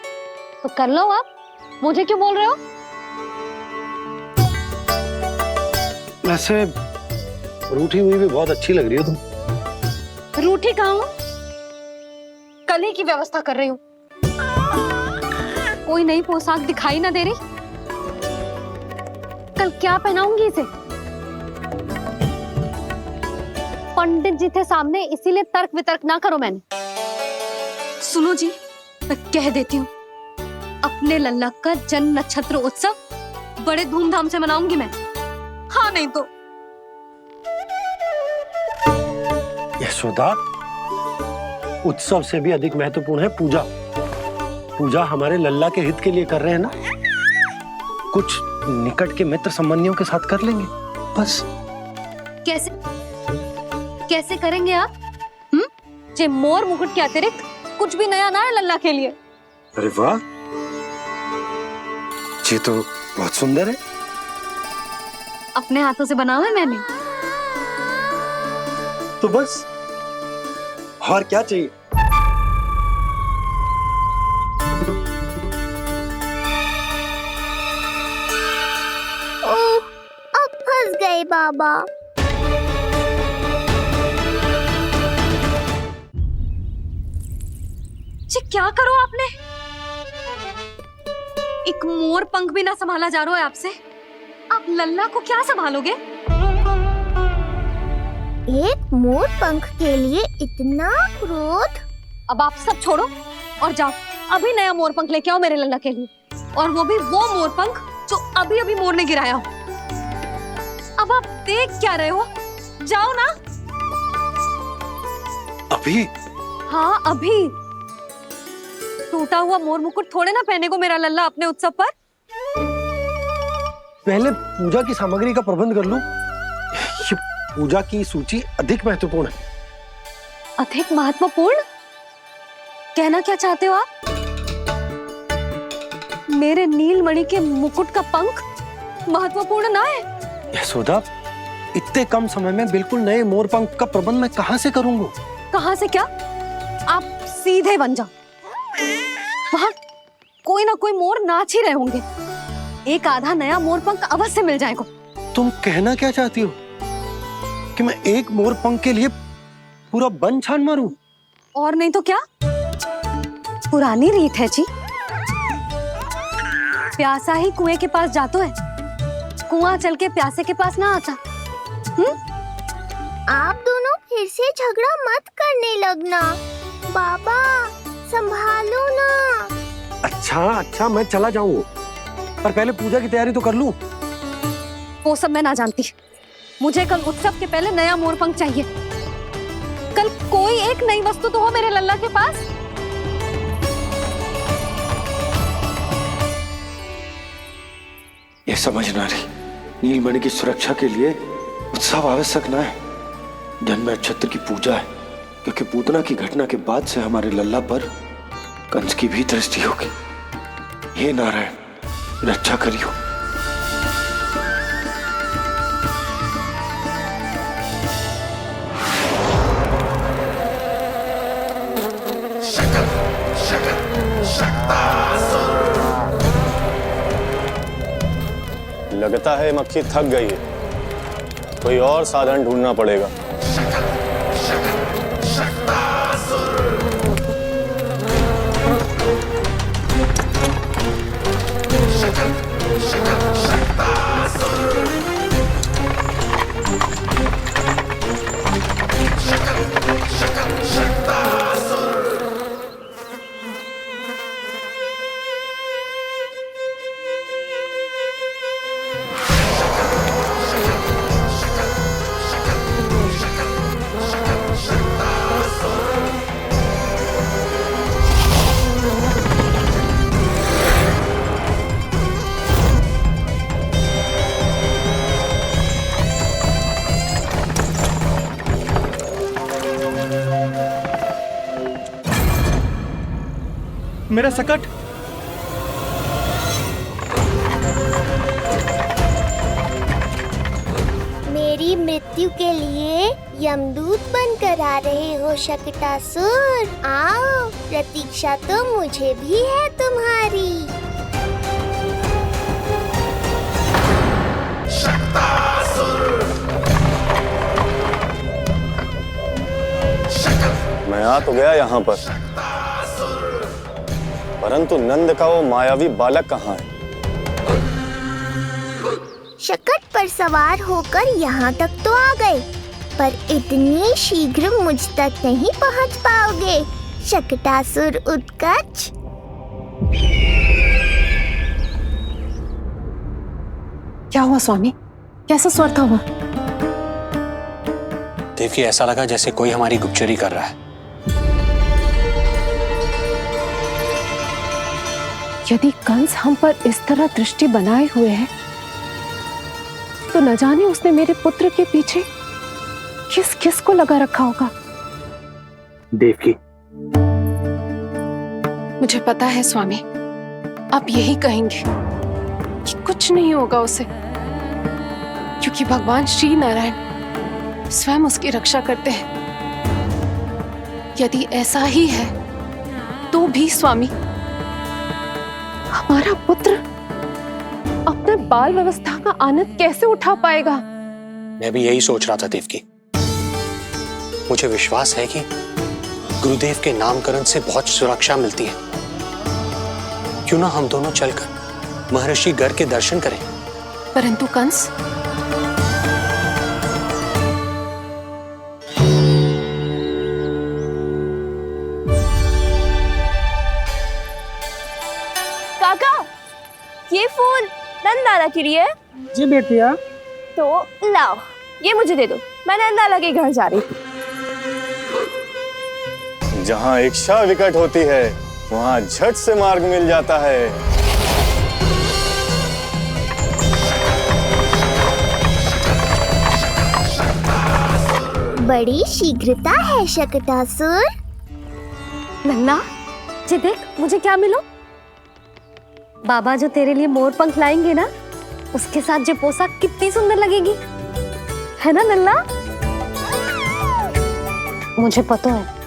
तो कर लो आप। मुझे क्यों बोल रहे हो? वैसे रूठी हुई भी बहुत अच्छी लग रही हो तुम। रूठी कहाँ हूँ? कल ही की व्यवस्था कर रही हूँ। कोई नई पोशाक दिखाई ना दे रही? कल क्या पहनाऊंगी इसे? पंडित जी थे सामने, इसीलिए तर्क वितर्क ना करो। मैंने सुनो जी, मैं कह देती हूँ, अपने लल्ला का जन्म नक्षत्र उत्सव बड़े धूमधाम से मनाऊंगी मैं। हाँ नहीं तो। यशोदा, उत्सव से भी अधिक महत्वपूर्ण है पूजा। पूजा हमारे लल्ला के हित के लिए कर रहे हैं ना। कुछ निकट के मित्र संबंधियों के साथ कर लेंगे बस। कैसे कैसे करेंगे आप? जे मोर मुकुट के अतिरिक्त कुछ भी नया ना है लल्ला के लिए। अरे वाह, ये तो बहुत सुंदर है। अपने हाथों से बनाया है मैंने। तो बस और क्या चाहिए? ओह, अब फंस गए बाबा। जी क्या करो आपने? एक मोर पंख भी ना संभाला जा रहा है आपसे। आप लल्ला को क्या संभालोगे? एक मोर पंख के लिए इतना क्रोध? अब आप सब छोड़ो और जाओ, अभी नया मोर पंख लेके आओ मेरे लल्ला के लिए, और वो भी वो मोर पंख जो अभी अभी मोर ने गिराया हो। अब आप देख क्या रहे हो? जाओ ना। अभी? हाँ अभी। टूटा हुआ मोर मुकुट थोड़े ना पहने को मेरा लल्ला अपने उत्सव पर। पहले पूजा की सामग्री का प्रबंध कर लूं। ये पूजा की सूची अधिक महत्वपूर्ण है। अधिक महत्वपूर्ण? कहना क्या चाहते हो आप? मेरे नीलमणि के मुकुट का पंख महत्वपूर्ण ना है? यशोदा, इतने कम समय में बिल्कुल नए मोर पंख का प्रबंध मैं कहां से करूंगा? कहां से क्या? आप सीधे बन जाओ। वहां कोई ना कोई मोर नाच ही रहे होंगे। एक आधा नया मोर पंख अवश्य मिल जाएगा। तुम कहना क्या चाहती हो कि मैं एक मोर पंख के लिए पूरा वन छान मारूं? और नहीं तो क्या, पुरानी रीत है जी। प्यासा ही कुएं के पास जातो है, कुआं चल के प्यासे के पास ना आता। आप दोनों फिर से झगड़ा मत करने लगना। बाबा संभालो ना। अच्छा मैं चला जाऊंगा, पर पहले पूजा की तैयारी तो कर लूं। वो सब मैं ना जानती। मुझे कल उत्सव के पहले नया मोर पंख चाहिए। कल कोई एक नई वस्तु तो हो मेरे लल्ला के पास। ये समझ ना रही, नीलमणि की सुरक्षा के लिए उत्सव आवश्यक ना है। जन्म नक्षत्र की पूजा है, क्योंकि पूतना की घटना के बाद से हमारे लल्ला पर कंस की भी दृष्टि होगी। हे नारायण, रक्षा करियो। लगता है मक्खी थक गई है, कोई और साधन ढूंढना पड़ेगा। मेरा सकट। मेरी मृत्यु के लिए यमदूत बनकर आ रहे हो शकटासुर। आओ, प्रतीक्षा तो मुझे भी है तुम्हारी। मैं आ तो गया यहाँ पर, परंतु नंद का वो मायावी बालक कहाँ है? शकट पर सवार होकर यहाँ तक तो आ गए, पर इतनी शीघ्र मुझ तक नहीं पहुँच पाओगे शकटासुर उत्कच। क्या हुआ स्वामी? कैसा स्वर था वह? देवकी, ऐसा लगा जैसे कोई हमारी गुप्तचरी कर रहा है। यदि कंस हम पर इस तरह दृष्टि बनाए हुए है, तो न जाने उसने मेरे पुत्र के पीछे किस किस को लगा रखा होगा। देवकी, मुझे पता है स्वामी, आप यही कहेंगे कि कुछ नहीं होगा उसे, क्योंकि भगवान श्री नारायण स्वयं उसकी रक्षा करते हैं। यदि ऐसा ही है तो भी स्वामी, हमारा पुत्र अपने बाल व्यवस्था का आनंद कैसे उठा पाएगा? मैं भी यही सोच रहा था देवकी। मुझे विश्वास है कि गुरुदेव के नामकरण से बहुत सुरक्षा मिलती है। क्यों ना हम दोनों चलकर महर्षि गर के दर्शन करें? परंतु कंस, काका, ये फूल नंदाला के लिए है। जी बेटिया। तो लाओ, ये मुझे दे दो, मैं नंदाला के घर जा रही हूँ। जहाँ इच्छा विकट होती है, वहाँ झट से मार्ग मिल जाता है। बड़ी शीघ्रता है शकटासुर। नन्ना, जी देख मुझे क्या मिलो। बाबा जो तेरे लिए मोर पंख लाएंगे ना, उसके साथ जो पोशाक कितनी सुंदर लगेगी, है ना नन्ना? मुझे पता है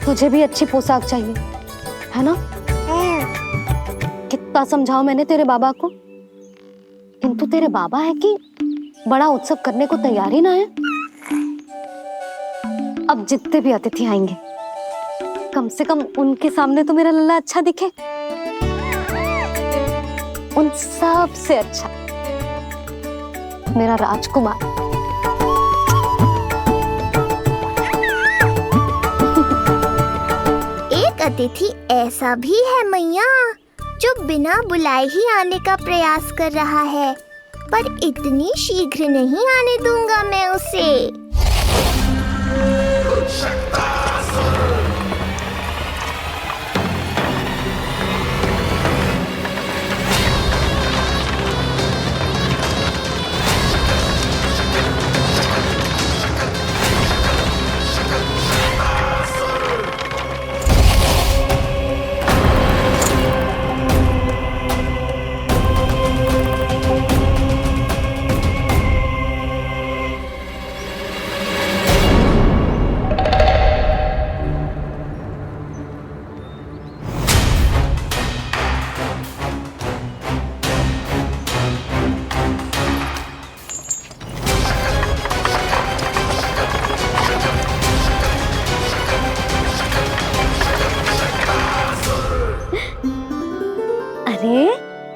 तुझे भी अच्छी पोशाक चाहिए, है ना? कितना समझाओ मैंने तेरे बाबा को, किंतु तेरे बाबा है कि बड़ा उत्सव करने को तैयार ही ना है। अब जितने भी अतिथि आएंगे, कम से कम उनके सामने तो मेरा लल्ला अच्छा दिखे। उन सब से अच्छा मेरा राजकुमार। एक अतिथि ऐसा भी है मैया, जो बिना बुलाए ही आने का प्रयास कर रहा है, पर इतनी शीघ्र नहीं आने दूंगा मैं उसे।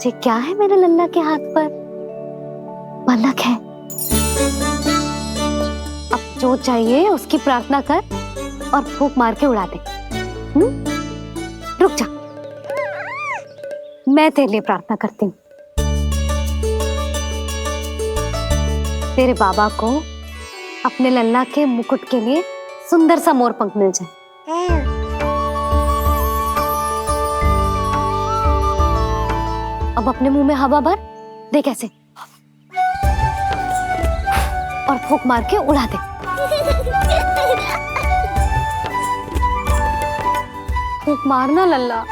ये क्या है मेरे लल्ला के हाथ पर? पलक है। अब जो चाहिए उसकी प्रार्थना कर और फूंक मार के उड़ा दे। रुक जा, मैं तेरे लिए प्रार्थना करती हूँ। तेरे बाबा को अपने लल्ला के मुकुट के लिए सुंदर सा मोर पंख मिल जाए। अब अपने मुंह में हवा भर दे कैसे, और फूंक मार के उड़ा दे। फूंक मारना लल्ला,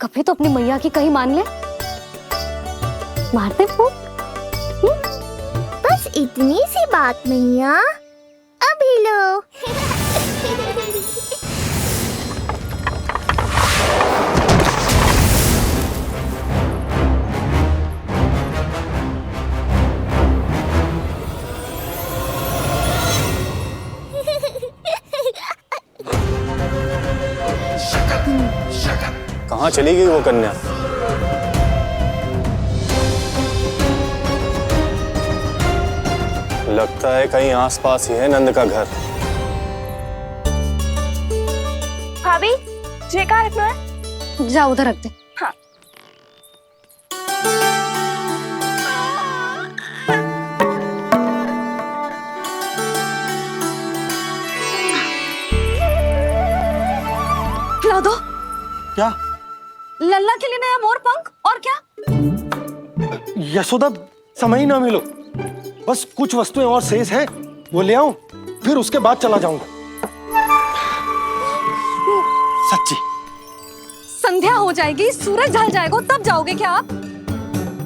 कभी तो अपनी मैया की कहीं मान ले। मारते फूंक। बस इतनी सी बात मैया, अभी लो। कहाँ चली गई वो कन्या? लगता है कहीं आसपास ही है नंद का घर। भाभी, तुझे कहाँ रखना है? जा उधर रख दे। हाँ। खिला दो। क्या? लल्ला के लिए नया मोर पंख। और क्या? यशोदा, समय ही ना मिलो, बस कुछ वस्तुएं और शेष हैं, वो ले आऊं, फिर उसके बाद चला जाऊंगा। सच्ची। संध्या हो जाएगी, सूरज ढल जाएगा, तब जाओगे क्या आप?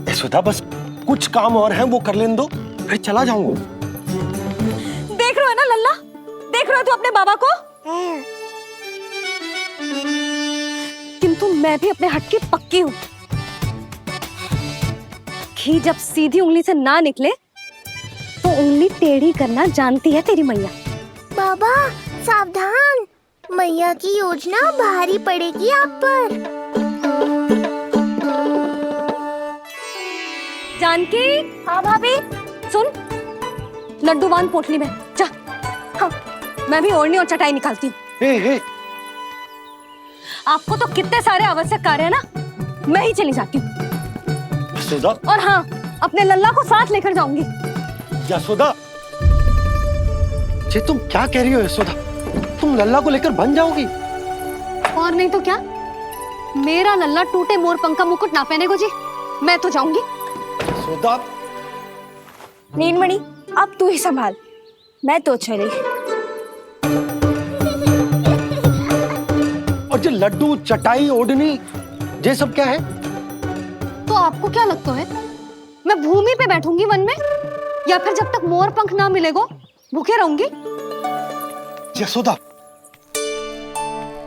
यशोदा, बस कुछ काम और हैं, वो कर लेने दो, फिर चला जाऊंगा। देख रहे हो ना लल्ला, देख रहे हो तू अपने बाबा को? किंतु मैं भी अपने हट की पक्की हूँ। घी जब सीधी उंगली से ना निकले तो उंगली टेढ़ी करना जानती है तेरी मैया। बाबा सावधान, मैया की योजना भारी पड़ेगी आप पर। जानकी। हाँ भाभी। सुन, लड्डू बांध पोटली में, जा। हाँ, मैं भी ओढ़नी और चटाई निकालती हूँ। आपको तो कितने सारे आवश्यक कार्य है ना, मैं ही चली जाती हूँ। यशोदा। और हाँ, अपने लल्ला को साथ लेकर जाऊंगी। यशोदा, ये तुम क्या कह रही हो यशोदा? तुम लल्ला को लेकर बन जाओगी? और नहीं तो क्या, मेरा लल्ला टूटे मोर पंख का मुकुट ना पहने को जी, मैं तो जाऊंगी। यशोदा। नीलमणि, अब तू ही संभाल, मैं तो चली। और ये लड्डू, चटाई, ओढ़नी, ये सब क्या है? तो आपको क्या लगता है, मैं भूमि पे बैठूंगी वन में, या फिर जब तक मोर पंख ना मिलेगा भूखे रहूंगी? यशोदा,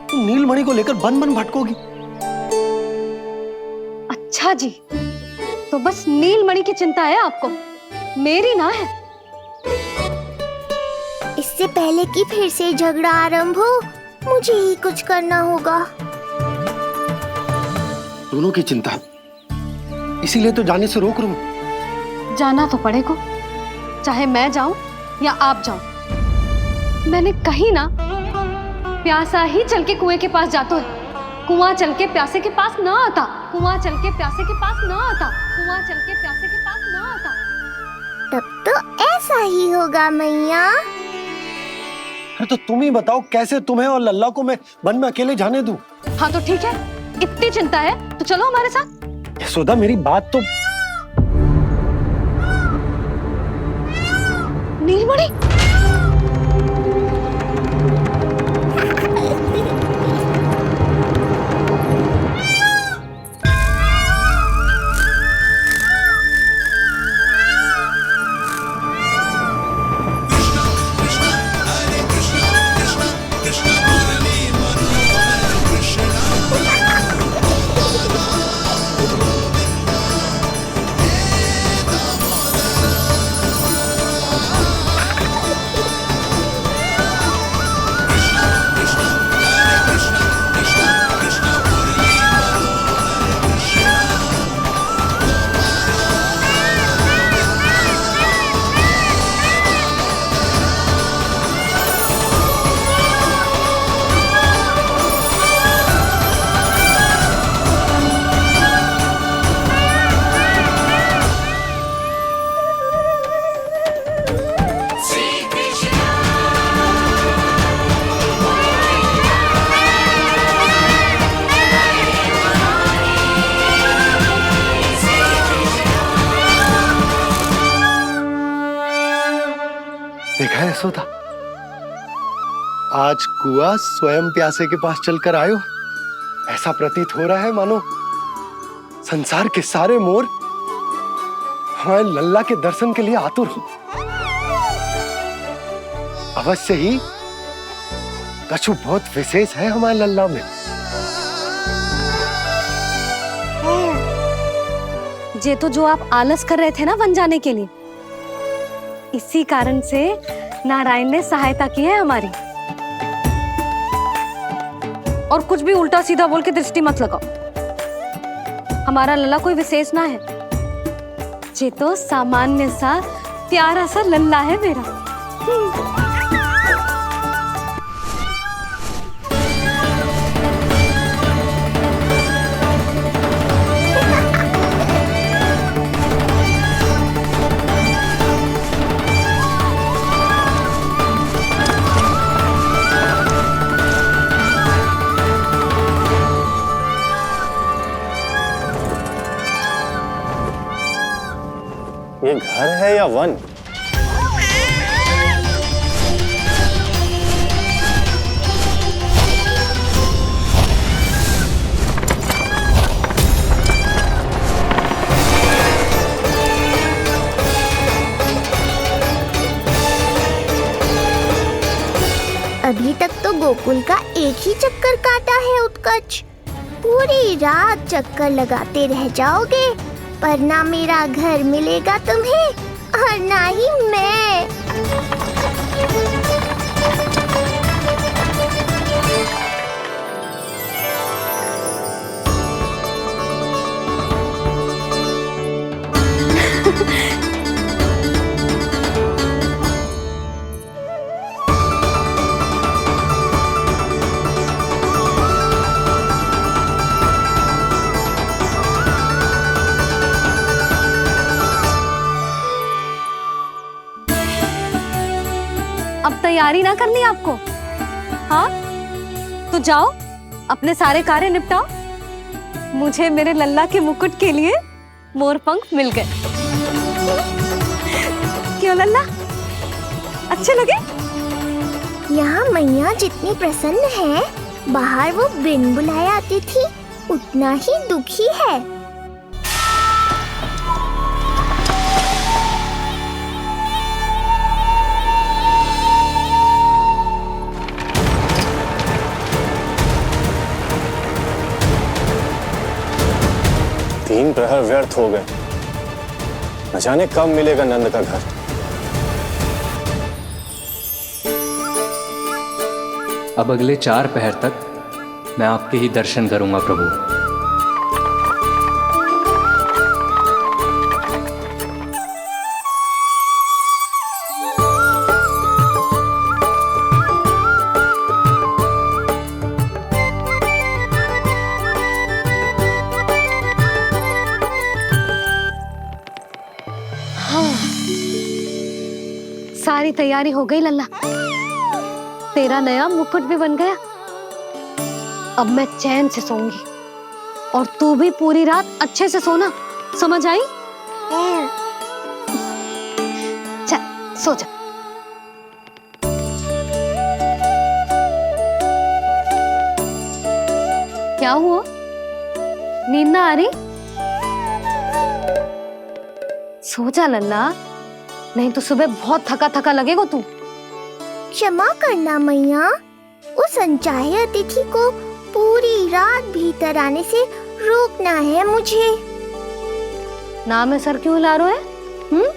तुम नीलमणि को लेकर बन बन भटकोगी। अच्छा जी, तो बस नीलमणि की चिंता है आपको, मेरी ना है। इससे पहले कि फिर से झगड़ा आरंभ हो, मुझे ही कुछ करना होगा। दोनों की चिंता, इसीलिए तो जाने से रोक रहा हूं। जाना तो पड़ेगा, चाहे मैं जाऊं या आप जाओ। मैंने कहीं ना प्यासा ही चल के कुएं के पास जाता है, कुआं चल के प्यासे के पास ना आता, कुआं चल के प्यासे के पास ना आता, कुआं चल के प्यासे के पास ना आता। तब तो ऐसा ही होगा मैया। अरे तो तुम ही बताओ, कैसे तुम्हें और लल्ला को मैं वन में अकेले जाने दूं? हाँ तो ठीक है, इतनी चिंता है तो चलो हमारे साथ। यशोदा, मेरी बात तो। नीलमणि, देखा है यशोदा, आज कुआं स्वयं प्यासे के पास चलकर आयो। ऐसा प्रतीत हो रहा है मानो संसार के सारे मोर हमारे लल्ला के दर्शन के लिए आतुर हो। अवश्य ही कछु बहुत विशेष है हमारे लल्ला में। ये तो जो आप आलस कर रहे थे ना बन जाने के लिए, इसी कारण से नारायण ने सहायता की है हमारी। और कुछ भी उल्टा सीधा बोल के दृष्टि मत लगाओ। हमारा लल्ला कोई विशेष ना है, ये तो सामान्य सा प्यारा सा लल्ला है मेरा। ये घर है या वन? अभी तक तो गोकुल का एक ही चक्कर काटा है उत्कर्ष। पूरी रात चक्कर लगाते रह जाओगे, पर ना मेरा घर मिलेगा तुम्हें और ना ही मैं। अब तैयारी ना करनी आपको? हाँ तो जाओ अपने सारे कार्य निपटाओ। मुझे मेरे लल्ला के मुकुट के लिए मोरपंख मिल गए। क्यों लल्ला, अच्छे लगे? यहाँ मैया जितनी प्रसन्न है, बाहर वो बिन बुलाए आती थी उतना ही दुखी है। तीन प्रहर व्यर्थ हो गए, न जाने कब मिलेगा नंद का घर। अब अगले 4 पहर तक मैं आपके ही दर्शन करूंगा प्रभु। सारी तैयारी हो गई लल्ला, तेरा नया मुकुट भी बन गया। अब मैं चैन से सोऊंगी और तू भी पूरी रात अच्छे से सोना, समझ आई? चल सो जा। क्या हुआ, नींद ना आ रही? सो जा लल्ला, नहीं तो सुबह बहुत थका थका लगेगा तू। क्षमा करना मैया, उस अनचाहे अतिथि को पूरी रात भीतर आने से रोकना है मुझे। ना में सर क्यों हिला रहे हैं?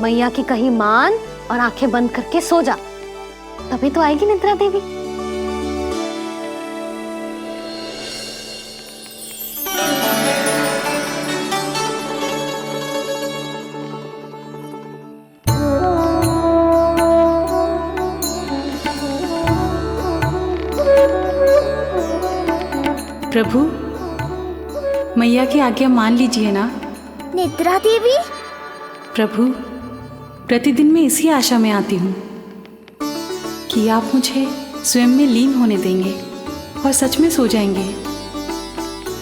मैया की कहीं मान और आंखें बंद करके सो जा, तभी तो आएगी निद्रा देवी। प्रभु, मैया की आज्ञा मान लीजिए ना। निद्रा देवी? प्रभु, प्रतिदिन मैं इसी आशा में आती हूँ कि आप मुझे स्वयं में लीन होने देंगे और सच में सो जाएंगे,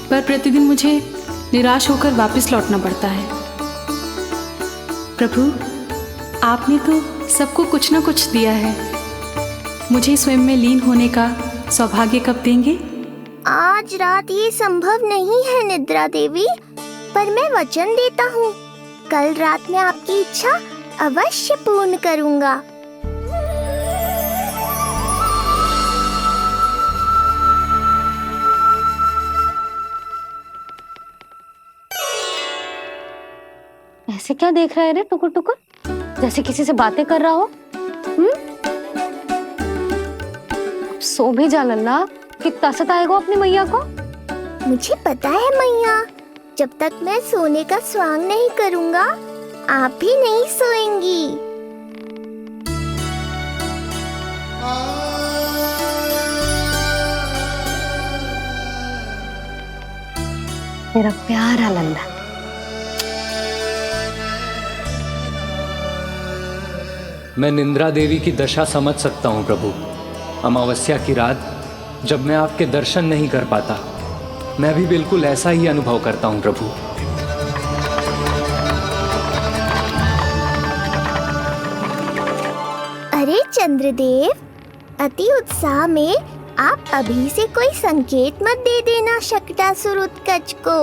पर प्रतिदिन मुझे निराश होकर वापस लौटना पड़ता है। प्रभु, आपने तो सबको कुछ ना कुछ दिया है। मुझे स्वयं में लीन होने का सौभाग्य कब देंगे? आज रात ये संभव नहीं है निद्रा देवी, पर मैं वचन देता हूँ कल रात में आपकी इच्छा अवश्य पूर्ण करूँगा। ऐसे क्या देख रहा है रे टुकुर टुकुर, जैसे किसी से बातें कर रहा हो? सो भी जा लल्ला, कितना सताएगा अपनी मैया को। मुझे पता है मैया, जब तक मैं सोने का स्वांग नहीं करूँगा आप भी नहीं सोएंगी। मेरा प्यारा लल्ला। मैं निंद्रा देवी की दशा समझ सकता हूँ प्रभु। अमावस्या की रात जब मैं आपके दर्शन नहीं कर पाता, मैं भी बिल्कुल ऐसा ही अनुभव करता हूँ प्रभु। अरे चंद्रदेव, अति उत्साह में आप अभी से कोई संकेत मत दे देना शक्टासुर उत्कच को।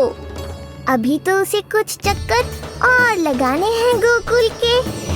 अभी तो उसे कुछ चक्कर और लगाने हैं गोकुल के।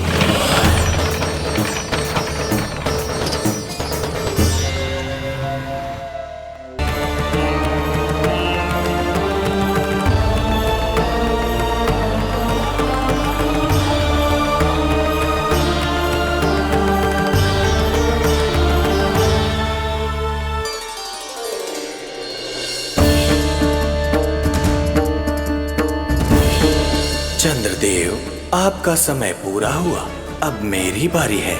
चंद्रदेव, आपका समय पूरा हुआ, अब मेरी बारी है।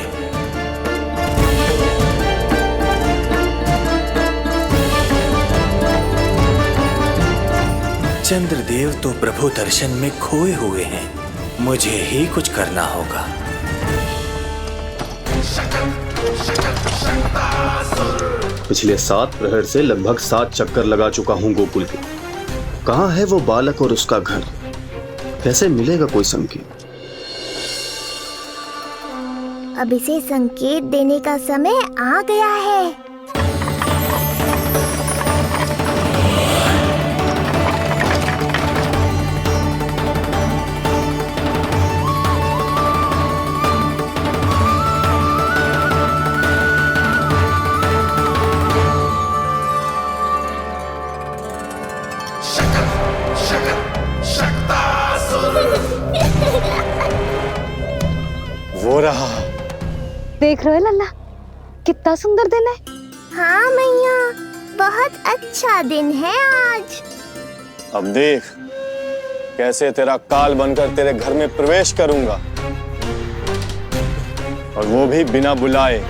चंद्रदेव तो प्रभु दर्शन में खोए हुए हैं, मुझे ही कुछ करना होगा। पिछले 7 प्रहर से लगभग 7 चक्कर लगा चुका हूँ गोकुल के। कहाँ है वो बालक और उसका घर? कैसे मिलेगा कोई संकेत? अब इसे संकेत देने का समय आ गया है। वो रहा। देख रहे हो लल्ला, कितना सुंदर दिन है। हाँ मैया, बहुत अच्छा दिन है आज। अब देख कैसे तेरा काल बनकर तेरे घर में प्रवेश करूंगा, और वो भी बिना बुलाए।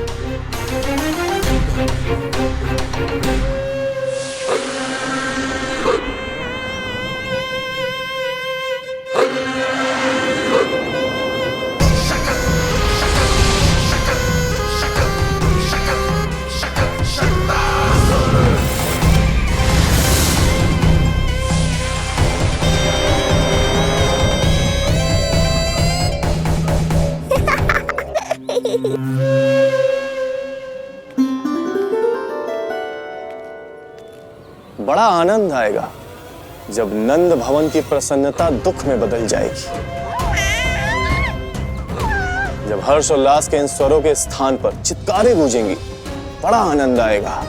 बड़ा आनंद आएगा जब नंद भवन की प्रसन्नता दुख में बदल जाएगी, जब हर्षोल्लास के इन स्वरों के स्थान पर चित्कारें गूंजेंगी। बड़ा आनंद आएगा।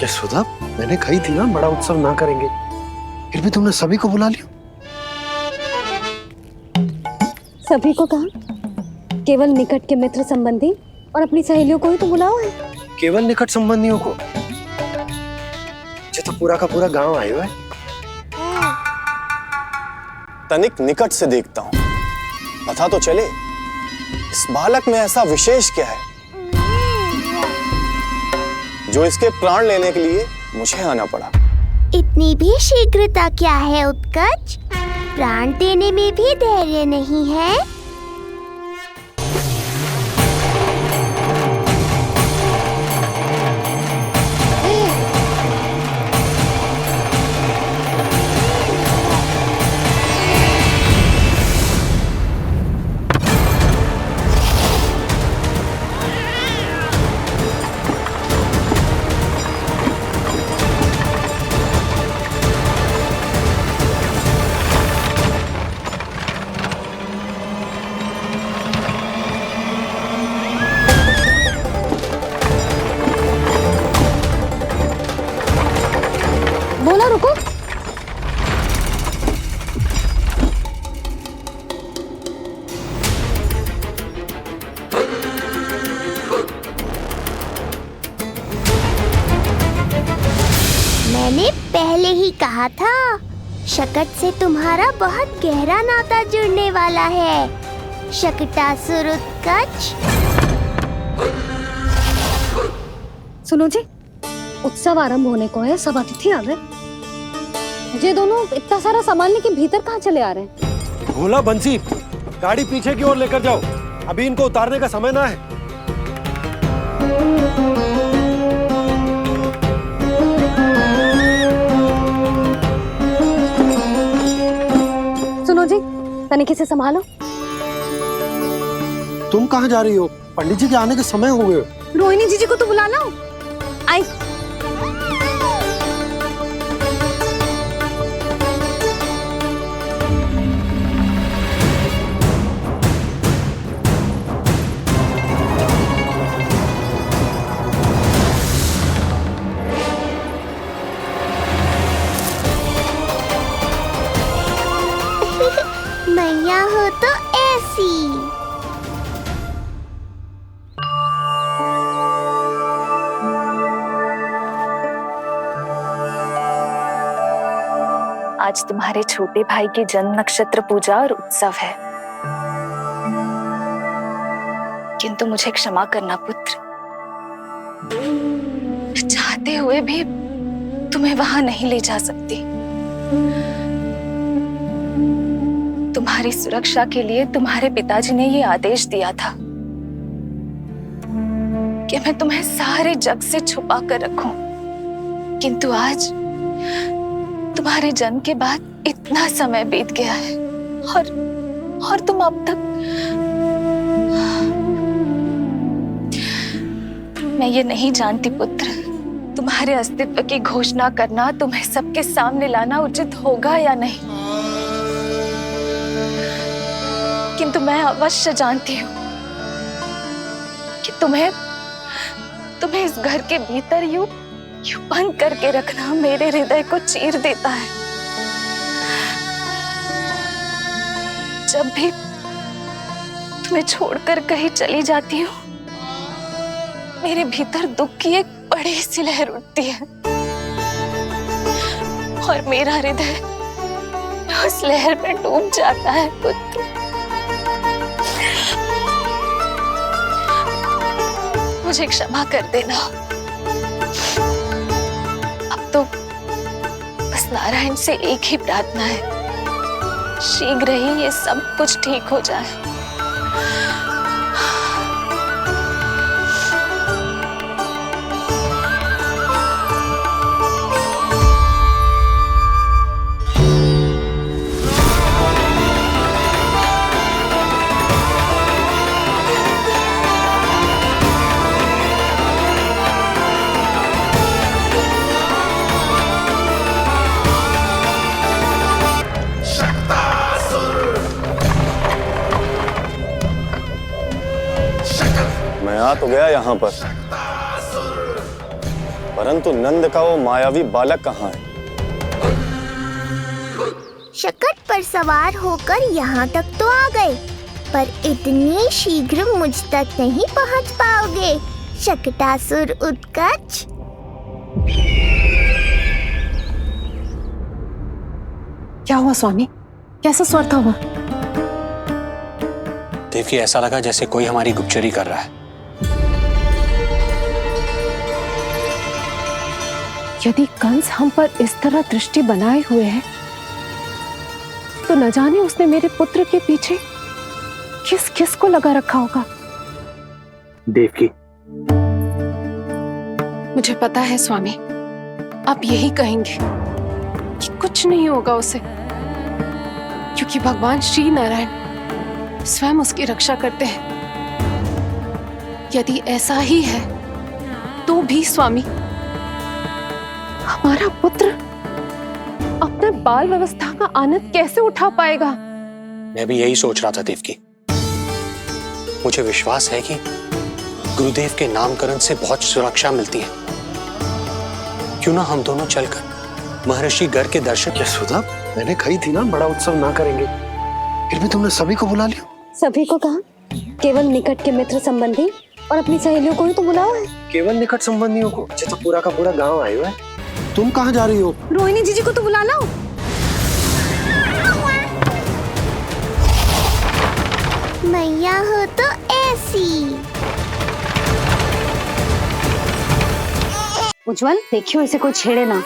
यशोदा, मैंने कही थी ना बड़ा उत्सव ना करेंगे, फिर भी तुमने सभी को बुला लिया। सभी को कहा? केवल निकट के मित्र संबंधी और अपनी सहेलियों को ही तो बुलाओ है। केवल निकट संबंधियों को? ये तो पूरा का पूरा गांव आया हुआ है। तनिक निकट से देखता हूँ, पता तो चले इस बालक में ऐसा विशेष क्या है जो इसके प्राण लेने के लिए मुझे आना पड़ा। इतनी भी शीघ्रता क्या है उत्कच? प्राण देने में भी धैर्य नहीं है? पहले ही कहा था, शकट से तुम्हारा बहुत गहरा नाता जुड़ने वाला है। शकटासुर उत्कच। सुनो जी, उत्सव आरंभ होने को है, सब अतिथि आ गए। ये दोनों इतना सारा सामान लेके भीतर कहाँ चले आ रहे हैं? भोला, बंसी, गाड़ी पीछे की ओर लेकर जाओ, अभी इनको उतारने का समय ना है। सुनो जी, तनिके से संभालो। तुम कहाँ जा रही हो? पंडित जी के आने के समय हो गए। रोहिणी जीजी को तो बुला लो। आई। मैया हो तो ऐसी। आज तुम्हारे छोटे भाई की जन्म नक्षत्र पूजा और उत्सव है, किंतु मुझे क्षमा करना पुत्र, चाहते हुए भी तुम्हें वहां नहीं ले जा सकती। तुम्हारी सुरक्षा के लिए तुम्हारे पिताजी ने ये आदेश दिया था कि मैं तुम्हें सारे जग से छुपा कर रखूं, किंतु आज तुम्हारे जन्म के बाद इतना समय बीत गया है और तुम अब तक। मैं ये नहीं जानती पुत्र, तुम्हारे अस्तित्व की घोषणा करना, तुम्हें सबके सामने लाना उचित होगा या नहीं, किंतु मैं अवश्य जानती हूँ कि तुम्हें इस घर के भीतर यूं बंद करके रखना मेरे हृदय को चीर देता है। जब भी तुम्हें छोड़कर कहीं चली जाती हूँ, मेरे भीतर दुख की एक बड़ी सी लहर उठती है और मेरा हृदय उस लहर में डूब जाता है पुत्र। मुझे क्षमा कर देना। अब तो बस नारायण से एक ही प्रार्थना है, शीघ्र ही ये सब कुछ ठीक हो जाए। मैं आ तो गया यहाँ पर, परंतु नंद का वो मायावी बालक कहाँ है? शकट पर सवार होकर यहाँ तक तो आ गए, पर इतनी शीघ्र मुझ तक नहीं पहुँच पाओगे। शकटासुर उत्कच। क्या हुआ स्वामी? कैसा स्वर था वो? देवकी, ऐसा लगा जैसे कोई हमारी गुप्तचरी कर रहा है। यदि कंस हम पर इस तरह दृष्टि बनाए हुए है, तो न जाने उसने मेरे पुत्र के पीछे किस किस को लगा रखा होगा। देवकी, मुझे पता है स्वामी, आप यही कहेंगे कि कुछ नहीं होगा उसे, क्योंकि भगवान श्री नारायण स्वयं उसकी रक्षा करते हैं। यदि ऐसा ही है तो भी स्वामी, हमारा पुत्र अपने बाल व्यवस्था का आनंद कैसे उठा पाएगा? मैं भी यही सोच रहा था देवकी। मुझे विश्वास है कि गुरुदेव के नामकरण से बहुत सुरक्षा मिलती है। क्यों ना हम दोनों चलकर महर्षि गर के दर्शन। यशोदा, मैंने कही थी ना बड़ा उत्सव ना करेंगे, फिर भी तुमने सभी को बुला लिया। सभी को कहा? केवल निकट के मित्र संबंधी और अपनी सहेलियों को ही तो बुलाओ है। केवल निकट संबंधियों को? अच्छा, तो पूरा का पूरा गांव आया हुआ है। तुम कहाँ जा रही हो? रोहिणी जीजी को तो बुला लो। मैया हो तो ऐसी। उज्जवल देखियो इसे कोई छेड़े ना।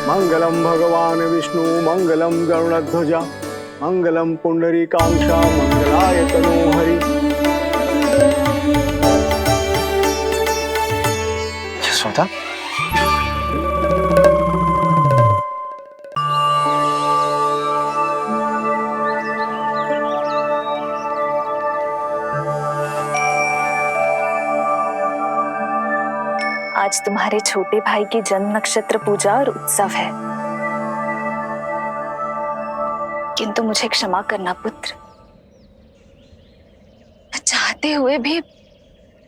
मंगलम भगवान विष्णु मंगलम गरुड़ध्वजा मंगलम पुंडरीकाक्षा मंगलाय तनोहरि। यशोदा, आज तुम्हारे छोटे भाई की जन्म नक्षत्र पूजा और उत्सव है, किंतु मुझे क्षमा करना पुत्र, मैं चाहते हुए भी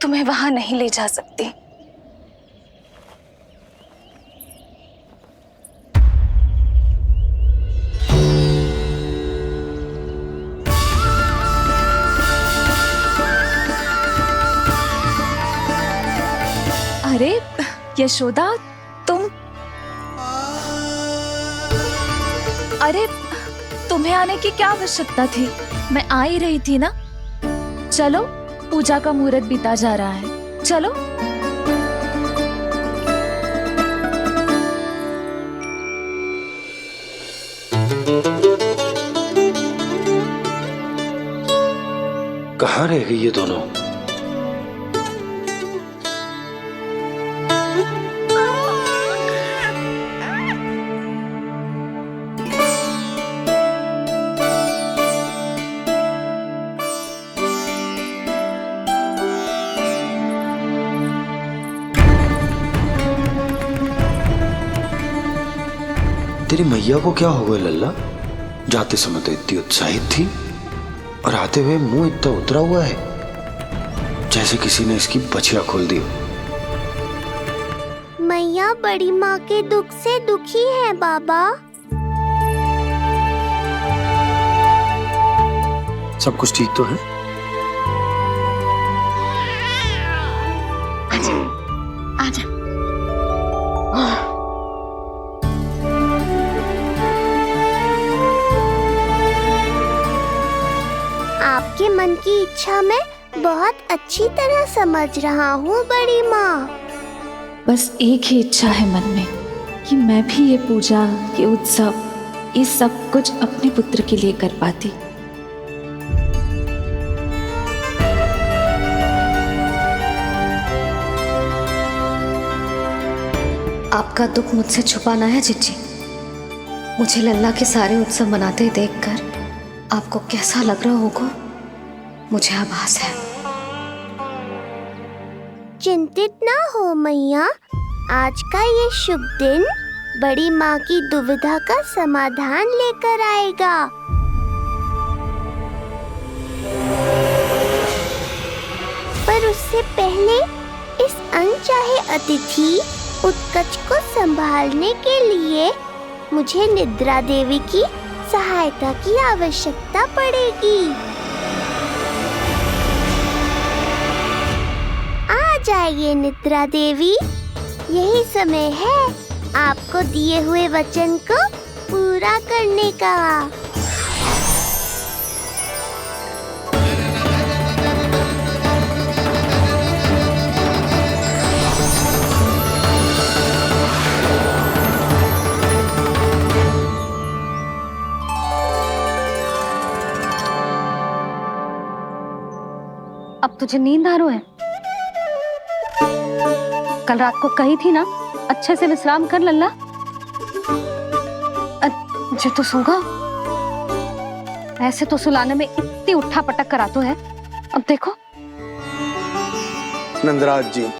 तुम्हें वहां नहीं ले जा सकती। अरे यशोदा, अरे तुम्हें आने की क्या आवश्यकता थी? मैं आ ही रही थी ना। चलो, पूजा का मुहूर्त बीता जा रहा है, चलो। कहाँ रह गई ये दोनों? तेरी मैया को क्या हो गया लल्ला? जाते समय तो इतनी उत्साहित थी और आते हुए मुंह इतना उतरा हुआ है जैसे किसी ने इसकी बछिया खोल दी। मैया बड़ी माँ के दुख से दुखी है बाबा। सब कुछ ठीक तो है? आजा। आपके मन की इच्छा मैं बहुत अच्छी तरह समझ रहा हूँ बड़ी माँ। बस एक ही इच्छा है मन में कि मैं भी ये पूजा, ये उत्सव, ये सब कुछ अपने पुत्र के लिए कर पाती। आपका दुख मुझसे छुपाना है जिज्जी। मुझे लल्ला के सारे उत्सव मनाते देखकर आपको कैसा लग रहा होगा, मुझे आभास है। चिंतित ना हो मैया, आज का ये शुभ दिन बड़ी माँ की दुविधा का समाधान लेकर आएगा। पर उससे पहले इस अनचाहे अतिथि उत्कच को संभालने के लिए मुझे निद्रा देवी की सहायता की आवश्यकता पड़ेगी। आ जाइए निद्रा देवी, यही समय है आपको दिए हुए वचन को पूरा करने का। अब तुझे नींद आ रही है? कल रात को कही थी ना अच्छे से विश्राम कर लल्ला। जो तो सोगा, ऐसे तो सुलाने में इतनी उठा पटक करा तो है। अब देखो नंदराज जी,